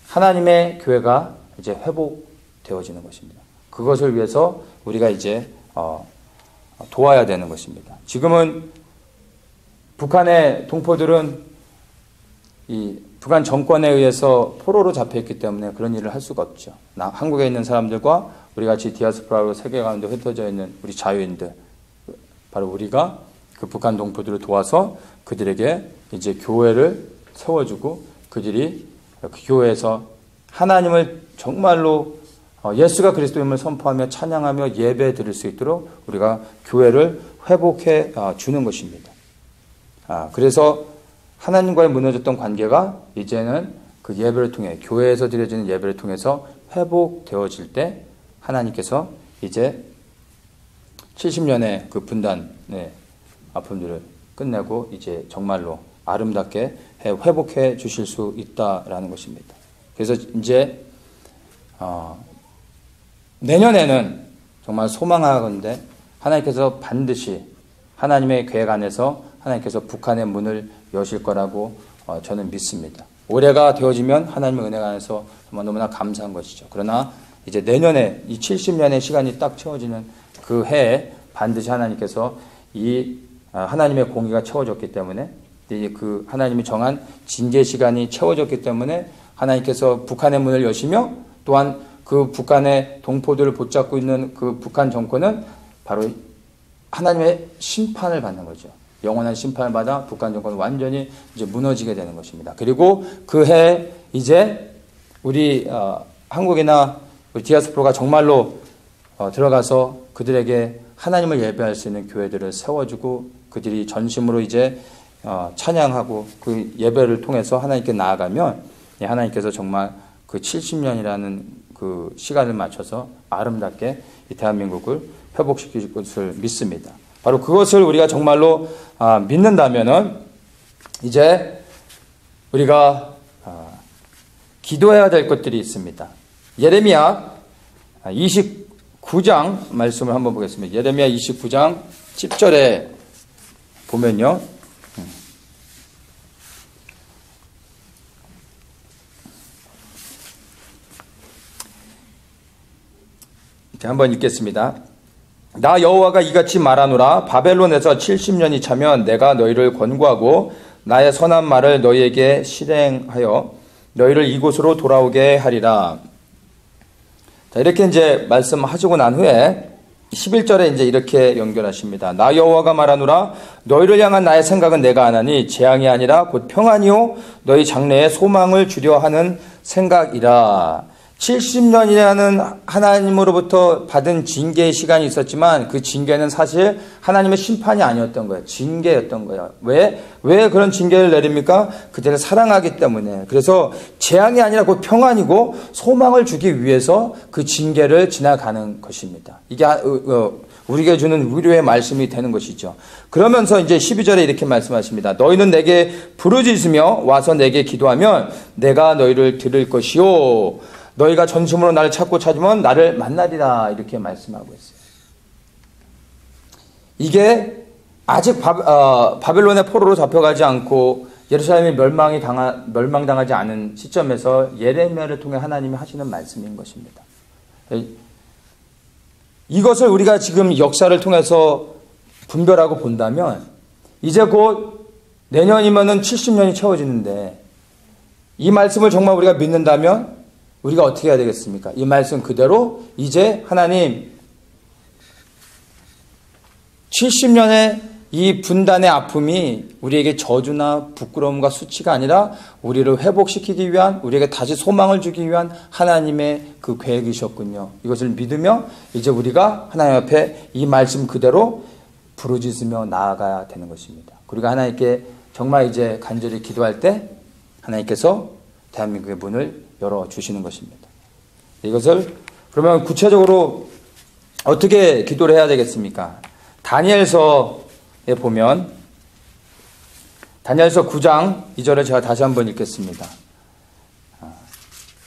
하나님의 교회가 이제 회복되어지는 것입니다. 그것을 위해서 우리가 이제 도와야 되는 것입니다. 지금은 북한의 동포들은 이 북한 정권에 의해서 포로로 잡혀있기 때문에 그런 일을 할 수가 없죠. 한국에 있는 사람들과 우리 같이 디아스포라로 세계 가운데 흩어져 있는 우리 자유인들, 바로 우리가 그 북한 동포들을 도와서 그들에게 이제 교회를 세워주고 그들이 그 교회에서 하나님을 정말로 예수가 그리스도임을 선포하며 찬양하며 예배 드릴 수 있도록 우리가 교회를 회복해 주는 것입니다. 그래서 하나님과의 무너졌던 관계가 이제는 그 예배를 통해, 교회에서 드려지는 예배를 통해서 회복되어질 때 하나님께서 이제 70년의 그 분단의 아픔들을 끝내고 이제 정말로 아름답게 회복해 주실 수 있다라는 것입니다. 그래서 이제 내년에는 정말 소망하건대 하나님께서 반드시 하나님의 계획 안에서 하나님께서 북한의 문을 여실 거라고 저는 믿습니다. 올해가 되어지면 하나님의 은혜가 안에서 정말 너무나 감사한 것이죠. 그러나 이제 내년에 이 70년의 시간이 딱 채워지는 그 해에 반드시 하나님께서 이 하나님의 공의가 채워졌기 때문에 이제 그 하나님이 정한 징계 시간이 채워졌기 때문에 하나님께서 북한의 문을 여시며 또한 그 북한의 동포들을 붙잡고 있는 그 북한 정권은 바로 하나님의 심판을 받는 거죠. 영원한 심판을 받아 북한 정권은 완전히 이제 무너지게 되는 것입니다. 그리고 그 해에 이제 우리 한국이나 우리 디아스포라가 정말로 들어가서 그들에게 하나님을 예배할 수 있는 교회들을 세워주고 그들이 전심으로 이제 찬양하고 그 예배를 통해서 하나님께 나아가면 하나님께서 정말 그 70년이라는 그 시간을 맞춰서 아름답게 이 대한민국을 회복시킬 것을 믿습니다. 바로 그것을 우리가 정말로 믿는다면은 이제 우리가 기도해야 될 것들이 있습니다. 예레미야 29장 말씀을 한번 보겠습니다. 예레미야 29장 10절에 보면요. 한번 읽겠습니다. 나 여호와가 이같이 말하노라. 바벨론에서 70년이 차면 내가 너희를 권고하고 나의 선한 말을 너희에게 실행하여 너희를 이곳으로 돌아오게 하리라. 자, 이렇게 이제 말씀하시고 난 후에 11절에 이제 이렇게 연결하십니다. 나 여호와가 말하노라. 너희를 향한 나의 생각은 내가 아나니 재앙이 아니라 곧 평안이요 너희 장래에 소망을 주려 하는 생각이라. 70년이라는 하나님으로부터 받은 징계의 시간이 있었지만 그 징계는 사실 하나님의 심판이 아니었던 거예요. 징계였던 거예요. 왜 그런 징계를 내립니까? 그들을 사랑하기 때문에. 그래서 재앙이 아니라 곧 평안이고 소망을 주기 위해서 그 징계를 지나가는 것입니다. 이게 우리에게 주는 위로의 말씀이 되는 것이죠. 그러면서 이제 12절에 이렇게 말씀하십니다. 너희는 내게 부르짖으며 와서 내게 기도하면 내가 너희를 들을 것이요 너희가 전심으로 나를 찾으면 나를 만나리라. 이렇게 말씀하고 있어요. 이게 아직 바벨론의 포로로 잡혀가지 않고 예루살렘이 멸망당하지 않은 시점에서 예레미야를 통해 하나님이 하시는 말씀인 것입니다. 이것을 우리가 지금 역사를 통해서 분별하고 본다면 이제 곧 내년이면은 70년이 채워지는데 이 말씀을 정말 우리가 믿는다면 우리가 어떻게 해야 되겠습니까? 이 말씀 그대로 이제 하나님 70년의 이 분단의 아픔이 우리에게 저주나 부끄러움과 수치가 아니라 우리를 회복시키기 위한 우리에게 다시 소망을 주기 위한 하나님의 그 계획이셨군요. 이것을 믿으며 이제 우리가 하나님 앞에 이 말씀 그대로 부르짖으며 나아가야 되는 것입니다. 우리가 하나님께 정말 이제 간절히 기도할 때 하나님께서 대한민국의 문을 열어주시는 것입니다. 이것을 그러면 구체적으로 어떻게 기도를 해야 되겠습니까? 다니엘서에 보면 다니엘서 9장 2절을 제가 다시 한번 읽겠습니다.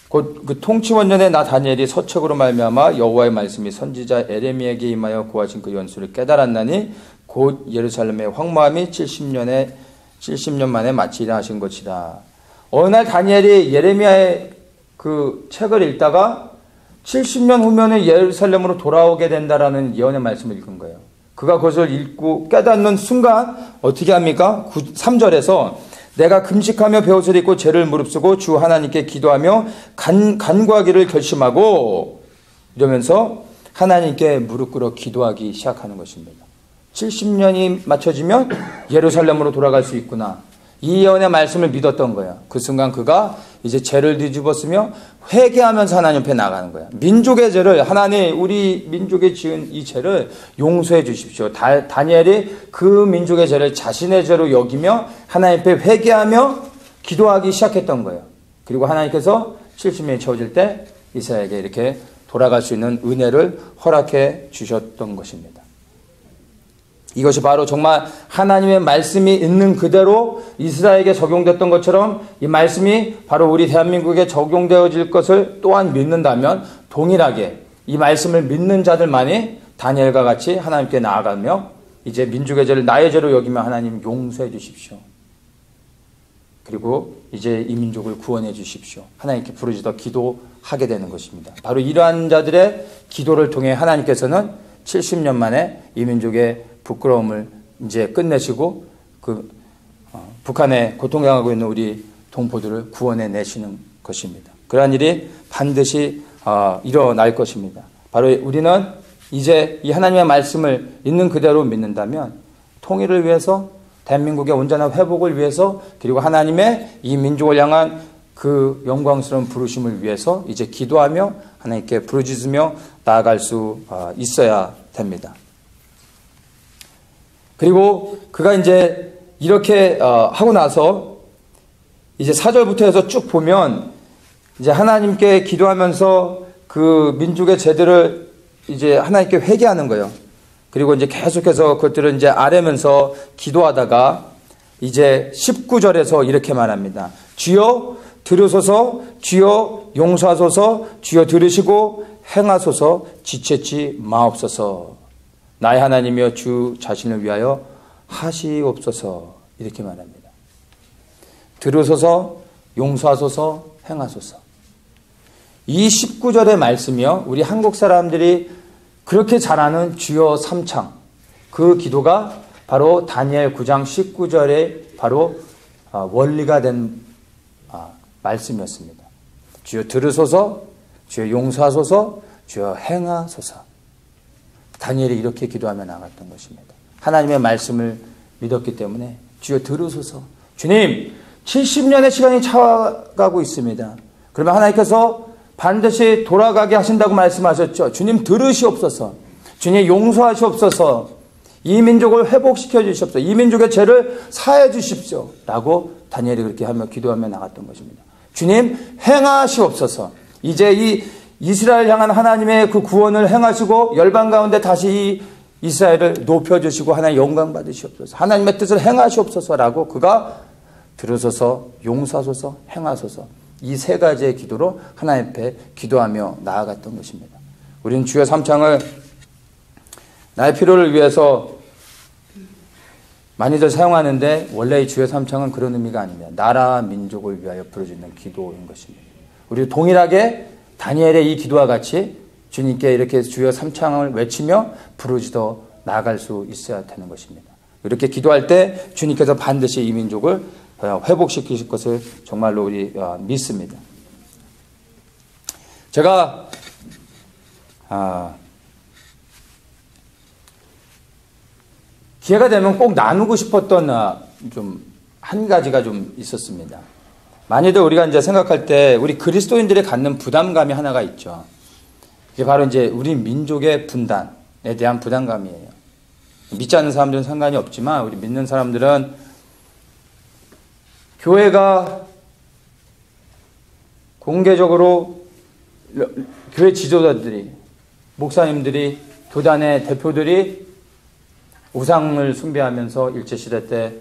곧 그 통치원년에 나 다니엘이 서책으로 말미암아 여호와의 말씀이 선지자 에레미야에게 임하여 고하신 그 연수를 깨달았나니 곧 예루살렘의 황무함이 70년 만에 마치리라 하신 것이다. 어느 날 다니엘이 예레미야의 그 책을 읽다가 70년 후면에 예루살렘으로 돌아오게 된다라는 예언의 말씀을 읽은 거예요. 그가 그것을 읽고 깨닫는 순간 어떻게 합니까? 3절에서 내가 금식하며 베옷을 입고 죄를 무릅쓰고 주 하나님께 기도하며 간구하기를 결심하고 이러면서 하나님께 무릎 꿇어 기도하기 시작하는 것입니다. 70년이 맞춰지면 예루살렘으로 돌아갈 수 있구나. 이 예언의 말씀을 믿었던 거예요. 그 순간 그가 이제 죄를 뒤집었으며 회개하면서 하나님 앞에 나가는 거예요. 민족의 죄를 하나님 우리 민족이 지은 이 죄를 용서해 주십시오. 다니엘이 그 민족의 죄를 자신의 죄로 여기며 하나님 앞에 회개하며 기도하기 시작했던 거예요. 그리고 하나님께서 70년이 채워질 때 이스라엘에게 이렇게 돌아갈 수 있는 은혜를 허락해 주셨던 것입니다. 이것이 바로 정말 하나님의 말씀이 있는 그대로 이스라엘에게 적용됐던 것처럼 이 말씀이 바로 우리 대한민국에 적용되어질 것을 또한 믿는다면 동일하게 이 말씀을 믿는 자들만이 다니엘과 같이 하나님께 나아가며 이제 민족의 죄를 나의 죄로 여기며 하나님 용서해 주십시오. 그리고 이제 이 민족을 구원해 주십시오. 하나님께 부르짖어 기도하게 되는 것입니다. 바로 이러한 자들의 기도를 통해 하나님께서는 70년 만에 이 민족의 부끄러움을 이제 끝내시고 북한에 고통당하고 있는 우리 동포들을 구원해 내시는 것입니다. 그러한 일이 반드시 일어날 것입니다. 바로 우리는 이제 이 하나님의 말씀을 있는 그대로 믿는다면 통일을 위해서 대한민국의 온전한 회복을 위해서 그리고 하나님의 이 민족을 향한 그 영광스러운 부르심을 위해서 이제 기도하며 하나님께 부르짖으며 나아갈 수 있어야 됩니다. 그리고 그가 이제 이렇게 하고 나서 이제 4절부터 해서 쭉 보면 이제 하나님께 기도하면서 그 민족의 죄들을 이제 하나님께 회개하는 거예요. 그리고 이제 계속해서 그것들을 이제 아뢰면서 기도하다가 이제 19절에서 이렇게 말합니다. 주여 들으소서, 주여 용서하소서, 주여 들으시고 행하소서, 지체치 마옵소서. 나의 하나님이여 주 자신을 위하여 하시옵소서. 이렇게 말합니다. 들으소서, 용서하소서, 행하소서. 이 19절의 말씀이요, 우리 한국 사람들이 그렇게 잘하는 주여 삼창, 그 기도가 바로 다니엘 9장 19절에 바로 원리가 된 말씀이었습니다. 주여 들으소서, 주여 용서하소서, 주여 행하소서. 다니엘이 이렇게 기도하며 나갔던 것입니다. 하나님의 말씀을 믿었기 때문에 주여 들으소서. 주님, 70년의 시간이 차가고 있습니다. 그러면 하나님께서 반드시 돌아가게 하신다고 말씀하셨죠. 주님 들으시옵소서. 주님 용서하시옵소서. 이 민족을 회복시켜 주시옵소서. 이 민족의 죄를 사해 주십시오. 라고 다니엘이 그렇게 하며 기도하며 나갔던 것입니다. 주님 행하시옵소서. 이제 이 이스라엘 향한 하나님의 그 구원을 행하시고 열방 가운데 다시 이 이스라엘을 높여주시고 하나님 영광 받으시옵소서. 하나님의 뜻을 행하시옵소서라고 그가 들으소서, 용서하소서, 행하소서. 이 세 가지의 기도로 하나님 앞에 기도하며 나아갔던 것입니다. 우리는 주여 삼창을 나의 필요를 위해서 많이들 사용하는데 원래 이 주여 삼창은 그런 의미가 아닙니다. 나라 민족을 위하여 부르짖는 기도인 것입니다. 우리 동일하게 다니엘의 이 기도와 같이 주님께 이렇게 주여 삼창을 외치며 부르짖어 나아갈 수 있어야 되는 것입니다. 이렇게 기도할 때 주님께서 반드시 이 민족을 회복시키실 것을 정말로 우리 믿습니다. 제가 기회가 되면 꼭 나누고 싶었던 좀 한 가지가 좀 있었습니다. 많이들 우리가 이제 생각할 때 우리 그리스도인들이 갖는 부담감이 하나가 있죠. 이게 바로 이제 우리 민족의 분단에 대한 부담감이에요. 믿지 않는 사람들은 상관이 없지만 우리 믿는 사람들은 교회가 공개적으로 교회 지도자들이, 목사님들이, 교단의 대표들이 우상을 숭배하면서 일제시대 때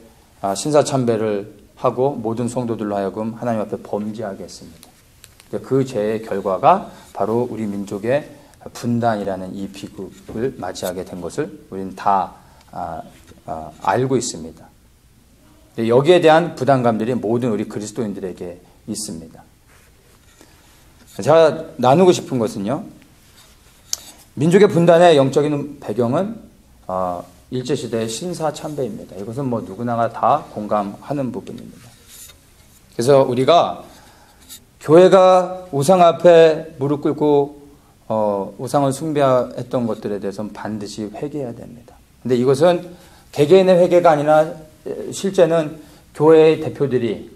신사참배를 하고 모든 성도들로 하여금 하나님 앞에 범죄하게 했습니다. 그 죄의 결과가 바로 우리 민족의 분단이라는 이 비극을 맞이하게 된 것을 우리는 다 알고 있습니다. 여기에 대한 부담감들이 모든 우리 그리스도인들에게 있습니다. 제가 나누고 싶은 것은요, 민족의 분단의 영적인 배경은 일제시대의 신사참배입니다. 이것은 뭐 누구나 다 공감하는 부분입니다. 그래서 우리가 교회가 우상 앞에 무릎 꿇고 우상을 숭배했던 것들에 대해서는 반드시 회개해야 됩니다. 근데 이것은 개개인의 회개가 아니라 실제는 교회의 대표들이,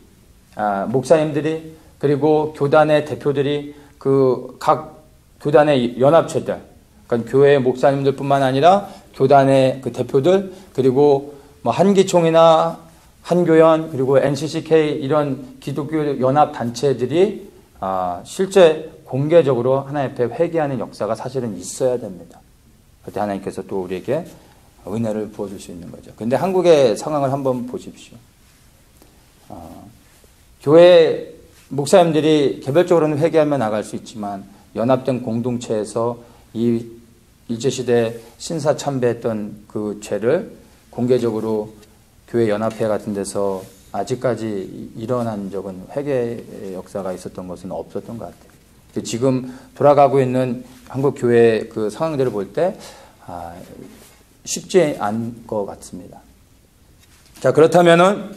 목사님들이 그리고 교단의 대표들이 그 각 교단의 연합체들, 그러니까 교회 목사님들뿐만 아니라 교단의 그 대표들, 그리고 뭐 한기총이나 한교연, 그리고 NCCK 이런 기독교 연합 단체들이 실제 공개적으로 하나님 앞에 회개하는 역사가 사실은 있어야 됩니다. 그때 하나님께서 또 우리에게 은혜를 부어줄 수 있는 거죠. 근데 한국의 상황을 한번 보십시오. 교회 목사님들이 개별적으로는 회개하며 나갈 수 있지만 연합된 공동체에서 이 일제시대 신사참배했던 그 죄를 공개적으로 교회 연합회 같은 데서 아직까지 일어난 적은 회개의 역사가 있었던 것은 없었던 것 같아요. 지금 돌아가고 있는 한국 교회의 그 상황들을 볼 때 쉽지 않을 것 같습니다. 자, 그렇다면은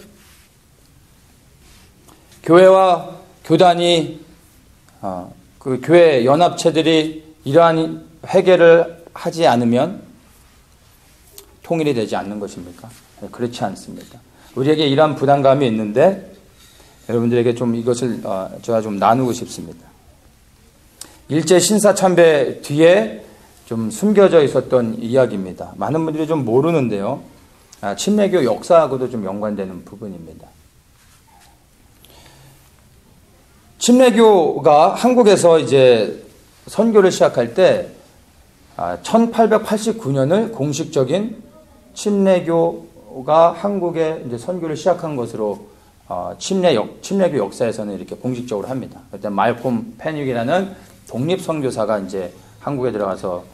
교회와 교단이 그 교회 연합체들이 이러한 회개를 하지 않으면 통일이 되지 않는 것입니까? 그렇지 않습니다. 우리에게 이러한 부담감이 있는데 여러분들에게 좀 이것을 제가 좀 나누고 싶습니다. 일제 신사참배 뒤에 좀 숨겨져 있었던 이야기입니다. 많은 분들이 좀 모르는데요. 침례교 역사하고도 좀 연관되는 부분입니다. 침례교가 한국에서 이제 선교를 시작할 때 1889년을 공식적인 침례교가 한국에 이제 선교를 시작한 것으로 침례교 역사에서는 이렇게 공식적으로 합니다. 그때 말콤 페닉이라는 독립 선교사가 이제 한국에 들어가서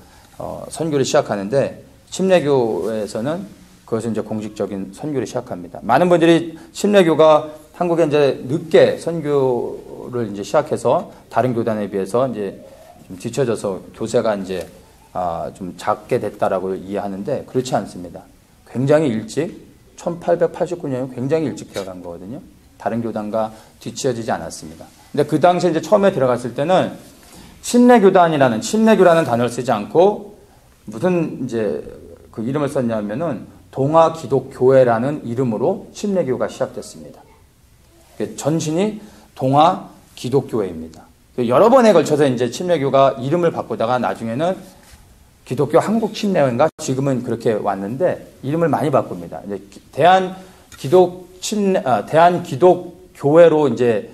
선교를 시작하는데 침례교에서는 그것을 이제 공식적인 선교를 시작합니다. 많은 분들이 침례교가 한국에 이제 늦게 선교를 이제 시작해서 다른 교단에 비해서 이제 좀 뒤처져서 교세가 이제 좀 작게 됐다라고 이해하는데 그렇지 않습니다. 굉장히 일찍 1889년에 굉장히 일찍 들어간 거거든요. 다른 교단과 뒤처지지 않았습니다. 근데 그 당시에 이제 처음에 들어갔을 때는 침례교라는 단어를 쓰지 않고 무슨 이제 그 이름을 썼냐면은 동아기독교회라는 이름으로 침례교가 시작됐습니다. 전신이 동아기독교회입니다. 여러 번에 걸쳐서 이제 침례교가 이름을 바꾸다가 나중에는 기독교 한국침례회인가 지금은 그렇게 왔는데 이름을 많이 바꿉니다. 이제 대한기독교회로 이제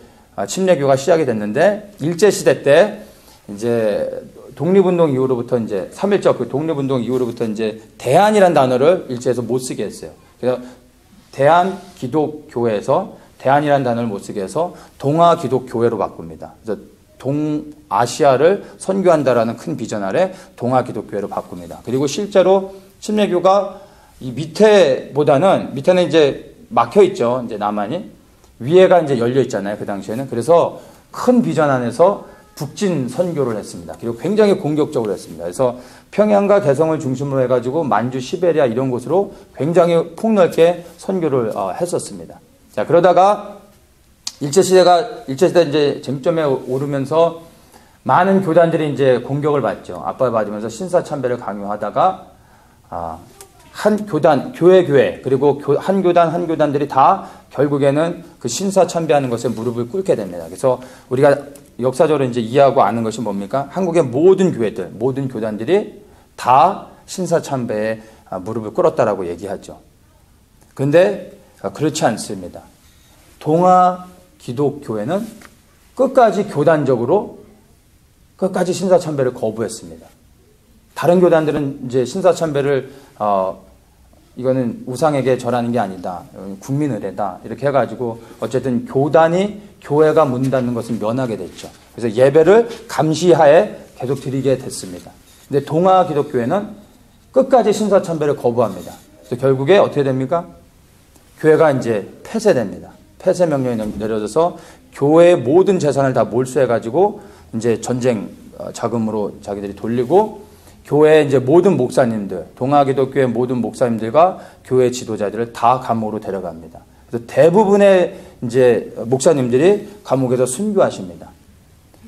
침례교가 시작이 됐는데 일제시대 때 이제 독립운동 이후로부터 이제 3.1절 그 독립운동 이후로부터 이제 대한이라는 단어를 일제에서 못 쓰게 했어요. 그래서 대한기독교회에서 대한이라는 단어를 못 쓰게 해서 동아기독교회로 바꿉니다. 그래서 동아시아를 선교한다라는 큰 비전 아래 동아기독교회로 바꿉니다. 그리고 실제로 침례교가 이 밑에는 이제 막혀 있죠. 이제 남한이 위에가 이제 열려 있잖아요. 그 당시에는. 그래서 큰 비전 안에서 북진 선교를 했습니다. 그리고 굉장히 공격적으로 했습니다. 그래서 평양과 개성을 중심으로 해가지고 만주, 시베리아 이런 곳으로 굉장히 폭넓게 선교를 했었습니다. 자, 그러다가 일제시대 이제 쟁점에 오르면서 많은 교단들이 이제 공격을 받죠. 압박을 받으면서 신사참배를 강요하다가 한 교단, 교회 그리고 한 교단들이 다 결국에는 그 신사참배하는 것에 무릎을 꿇게 됩니다. 그래서 우리가 역사적으로 이제 이해하고 아는 것이 뭡니까? 한국의 모든 교회들, 모든 교단들이 다 신사참배에 무릎을 꿇었다라고 얘기하죠. 그런데 그렇지 않습니다. 동아기독교회는 끝까지 교단적으로 끝까지 신사참배를 거부했습니다. 다른 교단들은 이제 신사참배를 이거는 우상에게 절하는 게 아니다. 국민의례다. 이렇게 해가지고 어쨌든 교회가 문 닫는 것은 면하게 됐죠. 그래서 예배를 감시하에 계속 드리게 됐습니다. 근데 동아기독교회는 끝까지 신사참배를 거부합니다. 그래서 결국에 어떻게 됩니까? 교회가 이제 폐쇄됩니다. 폐쇄 명령이 내려져서 교회의 모든 재산을 다 몰수해가지고 이제 전쟁 자금으로 자기들이 돌리고 교회의 이제 모든 목사님들, 동아기독교의 모든 목사님들과 교회 지도자들을 다 감옥으로 데려갑니다. 그래서 대부분의 이제 목사님들이 감옥에서 순교하십니다.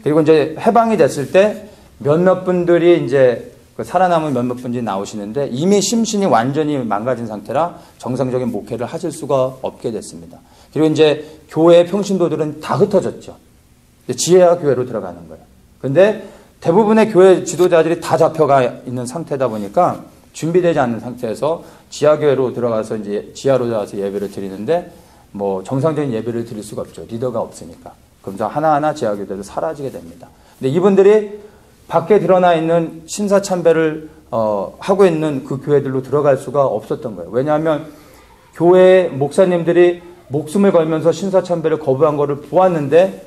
그리고 이제 해방이 됐을 때 몇몇 분들이 이제 살아남은 몇몇 분들이 나오시는데 이미 심신이 완전히 망가진 상태라 정상적인 목회를 하실 수가 없게 됐습니다. 그리고 이제 교회의 평신도들은 다 흩어졌죠. 지혜와 교회로 들어가는 거예요. 근데 대부분의 교회 지도자들이 다 잡혀가 있는 상태다 보니까 준비되지 않는 상태에서 지하교회로 들어가서 이제 지하로 들어가서 예배를 드리는데 뭐 정상적인 예배를 드릴 수가 없죠. 리더가 없으니까. 그러면서 하나하나 지하교회들도 사라지게 됩니다. 근데 이분들이 밖에 드러나 있는 신사참배를 하고 있는 그 교회들로 들어갈 수가 없었던 거예요. 왜냐하면 교회 목사님들이 목숨을 걸면서 신사참배를 거부한 거를 보았는데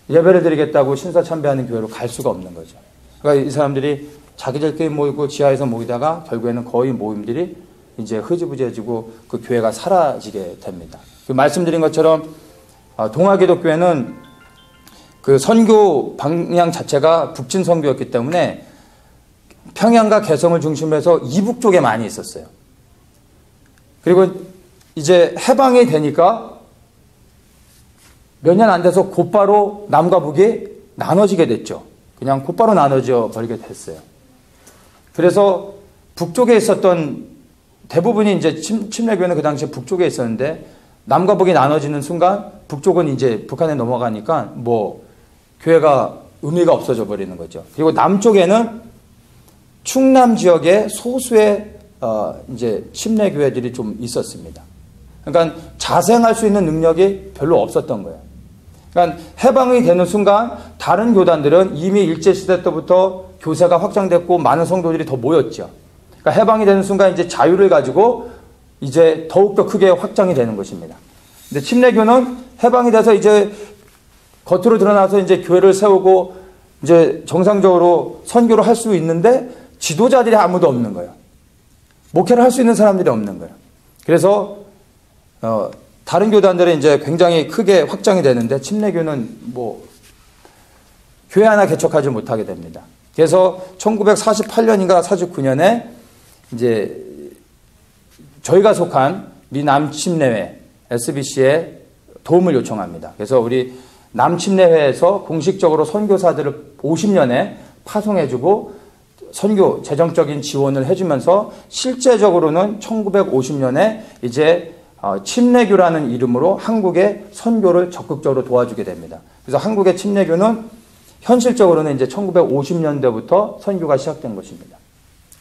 예배를 드리겠다고 신사참배하는 교회로 갈 수가 없는 거죠. 그러니까 이 사람들이 자기들끼리 모이고 지하에서 모이다가 결국에는 거의 모임들이 이제 흐지부지해지고 그 교회가 사라지게 됩니다. 그 말씀드린 것처럼 동아기독교회는 그 선교 방향 자체가 북진 선교였기 때문에 평양과 개성을 중심으로 해서 이북 쪽에 많이 있었어요. 그리고 이제 해방이 되니까 몇 년 안 돼서 곧바로 남과 북이 나눠지게 됐죠. 그냥 곧바로 나눠져 버리게 됐어요. 그래서 북쪽에 있었던 대부분이 이제 침례교회는 그 당시에 북쪽에 있었는데 남과 북이 나눠지는 순간 북쪽은 이제 북한에 넘어가니까 뭐 교회가 의미가 없어져 버리는 거죠. 그리고 남쪽에는 충남 지역에 소수의 이제 침례교회들이 좀 있었습니다. 그러니까 자생할 수 있는 능력이 별로 없었던 거예요. 그러니까 해방이 되는 순간 다른 교단들은 이미 일제시대 때부터 교세가 확장됐고 많은 성도들이 더 모였죠. 그러니까 해방이 되는 순간 이제 자유를 가지고 이제 더욱더 크게 확장이 되는 것입니다. 근데 침례교는 해방이 돼서 이제 겉으로 드러나서 이제 교회를 세우고 이제 정상적으로 선교를 할 수 있는데 지도자들이 아무도 없는 거예요. 목회를 할 수 있는 사람들이 없는 거예요. 그래서 다른 교단들은 이제 굉장히 크게 확장이 되는데 침례교는 뭐 교회 하나 개척하지 못하게 됩니다. 그래서 1948년인가 49년에 이제 저희가 속한 미 남침례회 SBC에 도움을 요청합니다. 그래서 우리 남침례회에서 공식적으로 선교사들을 50년에 파송해주고 선교 재정적인 지원을 해주면서 실제적으로는 1950년에 이제 침례교라는 이름으로 한국의 선교를 적극적으로 도와주게 됩니다. 그래서 한국의 침례교는 현실적으로는 이제 1950년대부터 선교가 시작된 것입니다.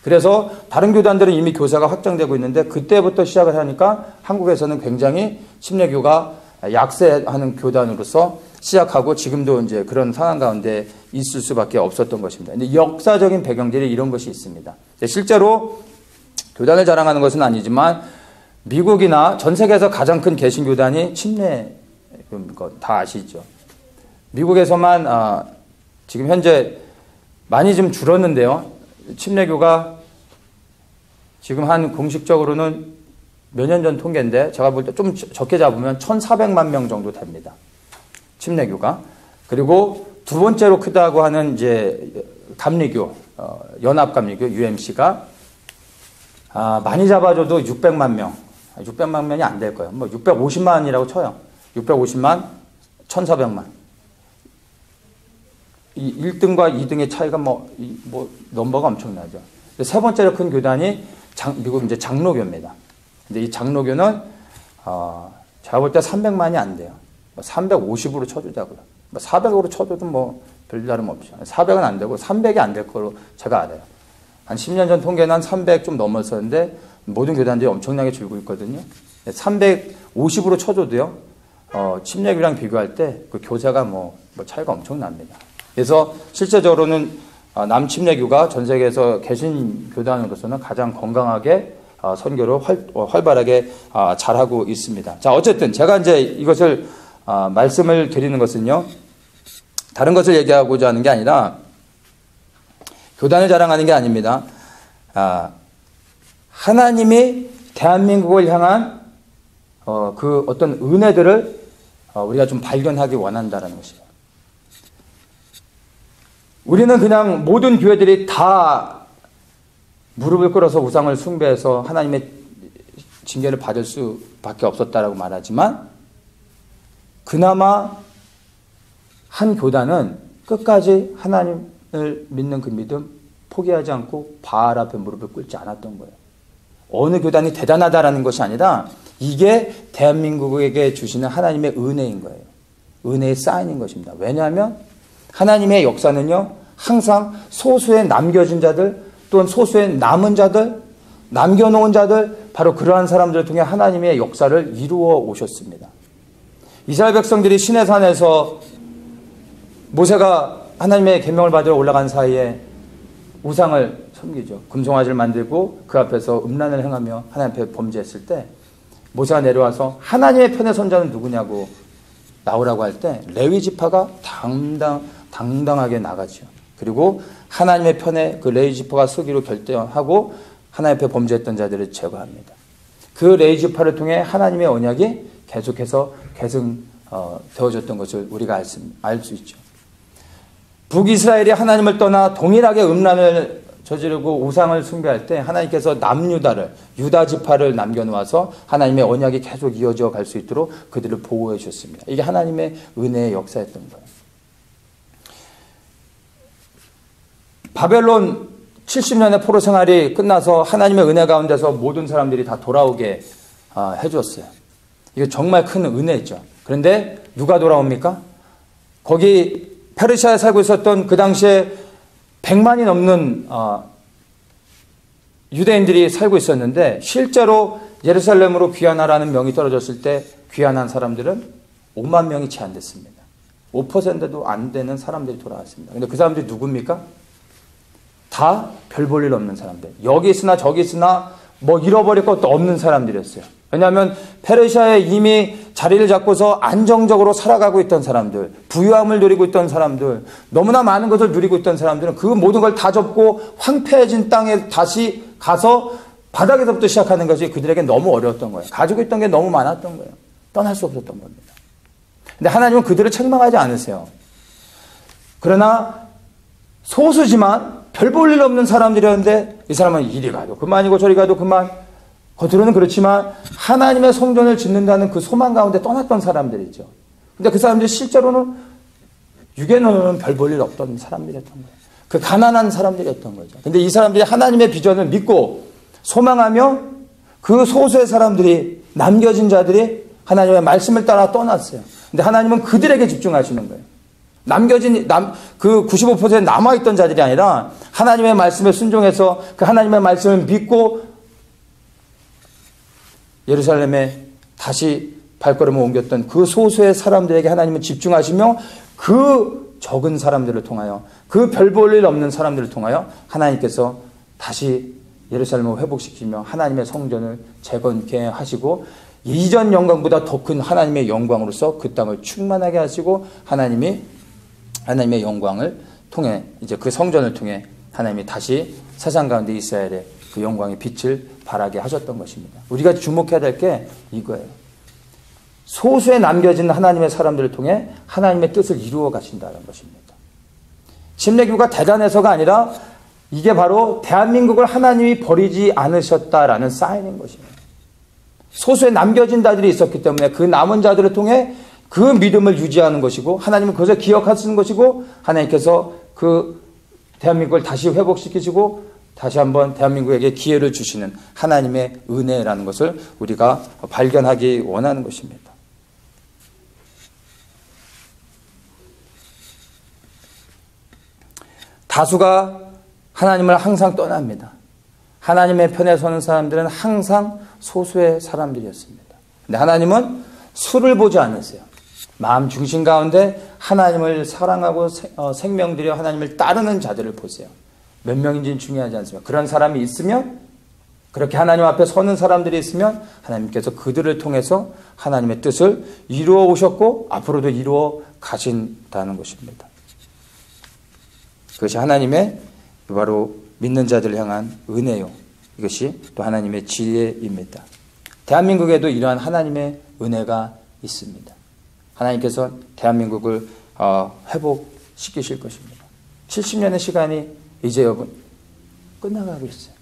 그래서 다른 교단들은 이미 교사가 확장되고 있는데 그때부터 시작을 하니까 한국에서는 굉장히 침례교가 약세하는 교단으로서 시작하고 지금도 이제 그런 상황 가운데 있을 수밖에 없었던 것입니다. 근데 역사적인 배경들이 이런 것이 있습니다. 실제로 교단을 자랑하는 것은 아니지만 미국이나 전 세계에서 가장 큰 개신교단이 침례교인 거 다 아시죠? 미국에서만 지금 현재 많이 좀 줄었는데요. 침례교가 지금 한 공식적으로는 몇 년 전 통계인데 제가 볼 때 좀 적게 잡으면 1,400만 명 정도 됩니다. 침례교가. 그리고 두 번째로 크다고 하는 이제 감리교, 연합감리교 UMC가 많이 잡아줘도 600만 명, 600만 명이 안 될 거예요. 뭐 650만이라고 쳐요. 650만, 1,400만. 이 1등과 2등의 차이가 뭐 넘버가 엄청나죠. 세 번째로 큰 교단이 미국 이제 장로교입니다. 근데 이 장로교는 제가 볼 때 300만이 안 돼요. 350으로 쳐주자고요. 400으로 쳐줘도 뭐 별다름 없죠. 400은 안 되고 300이 안 될 거로 제가 알아요. 한 10년 전 통계는 한 300 좀 넘었었는데 모든 교단들이 엄청나게 줄고 있거든요. 350으로 쳐줘도요. 침례교랑 비교할 때 그 교사가 뭐 차이가 엄청납니다. 그래서 실제적으로는 남침례교가 전 세계에서 개신 교단으로서는 가장 건강하게 선교를 활발하게 잘하고 있습니다. 자, 어쨌든 제가 이제 이것을 말씀을 드리는 것은요. 다른 것을 얘기하고자 하는 게 아니라 교단을 자랑하는 게 아닙니다. 하나님이 대한민국을 향한 그 어떤 은혜들을 우리가 좀 발견하기 원한다는 것이에요. 우리는 그냥 모든 교회들이 다 무릎을 꿇어서 우상을 숭배해서 하나님의 징계를 받을 수밖에 없었다라고 말하지만 그나마 한 교단은 끝까지 하나님을 믿는 그 믿음 포기하지 않고 바알 앞에 무릎을 꿇지 않았던 거예요. 어느 교단이 대단하다라는 것이 아니라 이게 대한민국에게 주시는 하나님의 은혜인 거예요. 은혜의 사인인 것입니다. 왜냐하면 하나님의 역사는요, 항상 소수의 남겨진 자들 또는 소수의 남은 자들, 남겨놓은 자들, 바로 그러한 사람들을 통해 하나님의 역사를 이루어 오셨습니다. 이스라엘 백성들이 시내산에서 모세가 하나님의 계명을 받으러 올라간 사이에 우상을 섬기죠. 금송아지를 만들고 그 앞에서 음란을 행하며 하나님 앞에 범죄했을 때 모세가 내려와서 하나님의 편에 선 자는 누구냐고 나오라고 할 때 레위 지파가 당당하게 나가죠. 그리고 하나님의 편에 그 레위 지파가 서기로 결정하고 하나님 앞에 범죄했던 자들을 제거합니다. 그 레위 지파를 통해 하나님의 언약이 계속해서 되어졌던 것을 우리가 알 수 있죠. 북이스라엘이 하나님을 떠나 동일하게 음란을 저지르고 우상을 숭배할 때 하나님께서 남유다를, 유다 지파를 남겨놓아서 하나님의 언약이 계속 이어져 갈 수 있도록 그들을 보호해 주셨습니다. 이게 하나님의 은혜의 역사였던 거예요. 바벨론 70년의 포로 생활이 끝나서 하나님의 은혜 가운데서 모든 사람들이 다 돌아오게 해줬어요. 이거 정말 큰 은혜죠. 그런데 누가 돌아옵니까? 거기 페르시아에 살고 있었던 그 당시에 100만이 넘는 유대인들이 살고 있었는데 실제로 예루살렘으로 귀환하라는 명이 떨어졌을 때 귀환한 사람들은 5만 명이 채 안 됐습니다. 5%도 안 되는 사람들이 돌아왔습니다. 근데 그 사람들이 누굽니까? 다 별 볼 일 없는 사람들. 여기 있으나 저기 있으나 뭐 잃어버릴 것도 없는 사람들이었어요. 왜냐하면 페르시아에 이미 자리를 잡고서 안정적으로 살아가고 있던 사람들, 부유함을 누리고 있던 사람들, 너무나 많은 것을 누리고 있던 사람들은 그 모든 걸 다 접고 황폐해진 땅에 다시 가서 바닥에서부터 시작하는 것이 그들에게 너무 어려웠던 거예요. 가지고 있던 게 너무 많았던 거예요. 떠날 수 없었던 겁니다. 근데 하나님은 그들을 책망하지 않으세요. 그러나 소수지만 별 볼 일 없는 사람들이었는데 이 사람은 이리 가도 그만이고 저리 가도 그만, 겉으로는 그렇지만 하나님의 성전을 짓는다는 그 소망 가운데 떠났던 사람들이죠. 근데 그 사람들이 실제로는 육에는 별 볼 일 없던 사람들이었던 거예요. 그 가난한 사람들이었던 거죠. 근데 이 사람들이 하나님의 비전을 믿고 소망하며 그 소수의 사람들이, 남겨진 자들이 하나님의 말씀을 따라 떠났어요. 근데 하나님은 그들에게 집중하시는 거예요. 그 95% 남아있던 자들이 아니라 하나님의 말씀에 순종해서 그 하나님의 말씀을 믿고 예루살렘에 다시 발걸음을 옮겼던 그 소수의 사람들에게 하나님은 집중하시며 그 적은 사람들을 통하여, 그 별 볼 일 없는 사람들을 통하여 하나님께서 다시 예루살렘을 회복시키며 하나님의 성전을 재건케 하시고 이전 영광보다 더 큰 하나님의 영광으로서 그 땅을 충만하게 하시고 하나님의 영광을 통해, 이제 그 성전을 통해 하나님이 다시 세상 가운데 이스라엘의 그 영광의 빛을 발하게 하셨던 것입니다. 우리가 주목해야 될 게 이거예요. 소수에 남겨진 하나님의 사람들을 통해 하나님의 뜻을 이루어 가신다는 것입니다. 침례교가 대단해서가 아니라 이게 바로 대한민국을 하나님이 버리지 않으셨다라는 사인인 것입니다. 소수에 남겨진 자들이 있었기 때문에 그 남은 자들을 통해 그 믿음을 유지하는 것이고 하나님은 그것을 기억하시는 것이고 하나님께서 그 대한민국을 다시 회복시키시고 다시 한번 대한민국에게 기회를 주시는 하나님의 은혜라는 것을 우리가 발견하기 원하는 것입니다. 다수가 하나님을 항상 떠납니다. 하나님의 편에 서는 사람들은 항상 소수의 사람들이었습니다. 근데 하나님은 수를 보지 않으세요. 마음 중심 가운데 하나님을 사랑하고 생명 들여 하나님을 따르는 자들을 보세요. 몇 명인지는 중요하지 않습니다. 그런 사람이 있으면, 그렇게 하나님 앞에 서는 사람들이 있으면 하나님께서 그들을 통해서 하나님의 뜻을 이루어 오셨고 앞으로도 이루어 가신다는 것입니다. 그것이 하나님의 바로 믿는 자들을 향한 은혜요. 이것이 또 하나님의 지혜입니다. 대한민국에도 이러한 하나님의 은혜가 있습니다. 하나님께서 대한민국을 회복시키실 것입니다. 70년의 시간이 이제 여러분 끝나가고 있어요.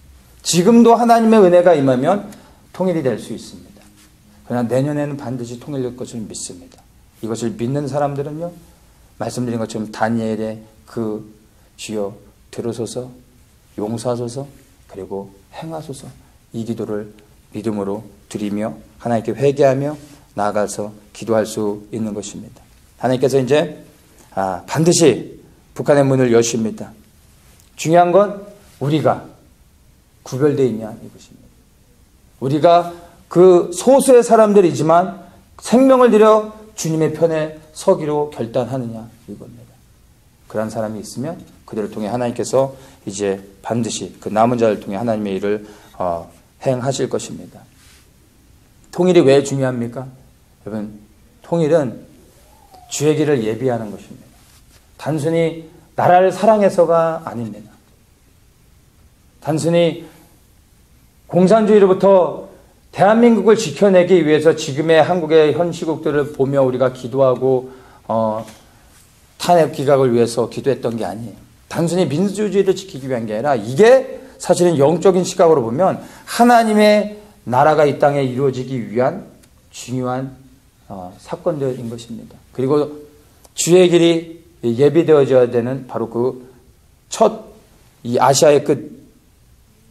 지금도 하나님의 은혜가 임하면 통일이 될 수 있습니다. 그러나 내년에는 반드시 통일될 것을 믿습니다. 이것을 믿는 사람들은요, 말씀드린 것처럼 다니엘의 그 주여 들으소서, 용서하소서, 그리고 행하소서, 이 기도를 믿음으로 드리며 하나님께 회개하며 나아가서 기도할 수 있는 것입니다. 하나님께서 이제 반드시 북한의 문을 여십니다. 중요한 건 우리가 구별되어 있냐 이것입니다. 우리가 그 소수의 사람들이지만 생명을 들여 주님의 편에 서기로 결단하느냐 이겁니다. 그런 사람이 있으면 그들을 통해 하나님께서 이제 반드시 그 남은 자를 통해 하나님의 일을 행하실 것입니다. 통일이 왜 중요합니까? 여러분, 통일은 주의 길을 예비하는 것입니다. 단순히 나라를 사랑해서가 아닙니다. 단순히 공산주의로부터 대한민국을 지켜내기 위해서 지금의 한국의 현 시국들을 보며 우리가 기도하고 탄핵 기각을 위해서 기도했던 게 아니에요. 단순히 민주주의를 지키기 위한 게 아니라 이게 사실은 영적인 시각으로 보면 하나님의 나라가 이 땅에 이루어지기 위한 중요한 사건들인 것입니다. 그리고 주의 길이 예비되어져야 되는 바로 그 첫 이 아시아의 끝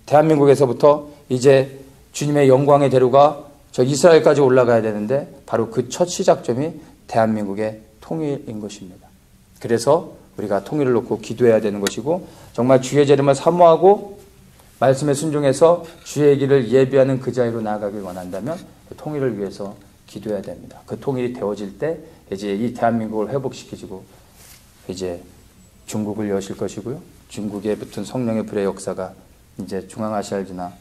대한민국에서부터 이제 주님의 영광의 대로가 저 이스라엘까지 올라가야 되는데 바로 그 첫 시작점이 대한민국의 통일인 것입니다. 그래서 우리가 통일을 놓고 기도해야 되는 것이고 정말 주의 재림을 사모하고 말씀에 순종해서 주의 길을 예비하는 그 자리로 나아가길 원한다면 그 통일을 위해서 기도해야 됩니다. 그 통일이 되어질 때 이제 이 대한민국을 회복시키시고 이제 중국을 여실 것이고요. 중국에 붙은 성령의 불의 역사가 이제 중앙아시아를 지나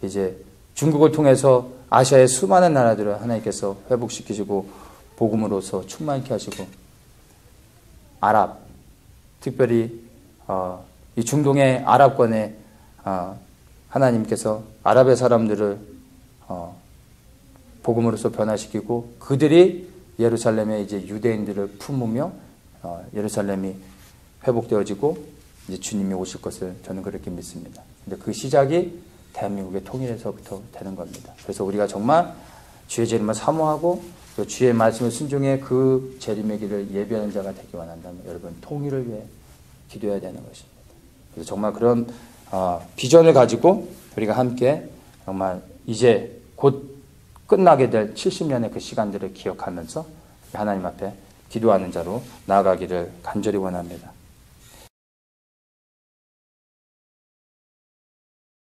이제 중국을 통해서 아시아의 수많은 나라들을 하나님께서 회복시키시고 복음으로서 충만케 하시고 아랍, 특별히 이 중동의 아랍권에 하나님께서 아랍의 사람들을 복음으로서 변화시키고 그들이 예루살렘에 이제 유대인들을 품으며 예루살렘이 회복되어지고 이제 주님이 오실 것을 저는 그렇게 믿습니다. 근데 그 시작이 대한민국의 통일에서부터 되는 겁니다. 그래서 우리가 정말 주의 재림을 사모하고 또 주의 말씀을 순종해 그 재림의 길을 예비하는 자가 되기 원한다면 여러분 통일을 위해 기도해야 되는 것입니다. 그래서 정말 그런 비전을 가지고 우리가 함께 정말 이제 곧 끝나게 될 70년의 그 시간들을 기억하면서 하나님 앞에 기도하는 자로 나아가기를 간절히 원합니다.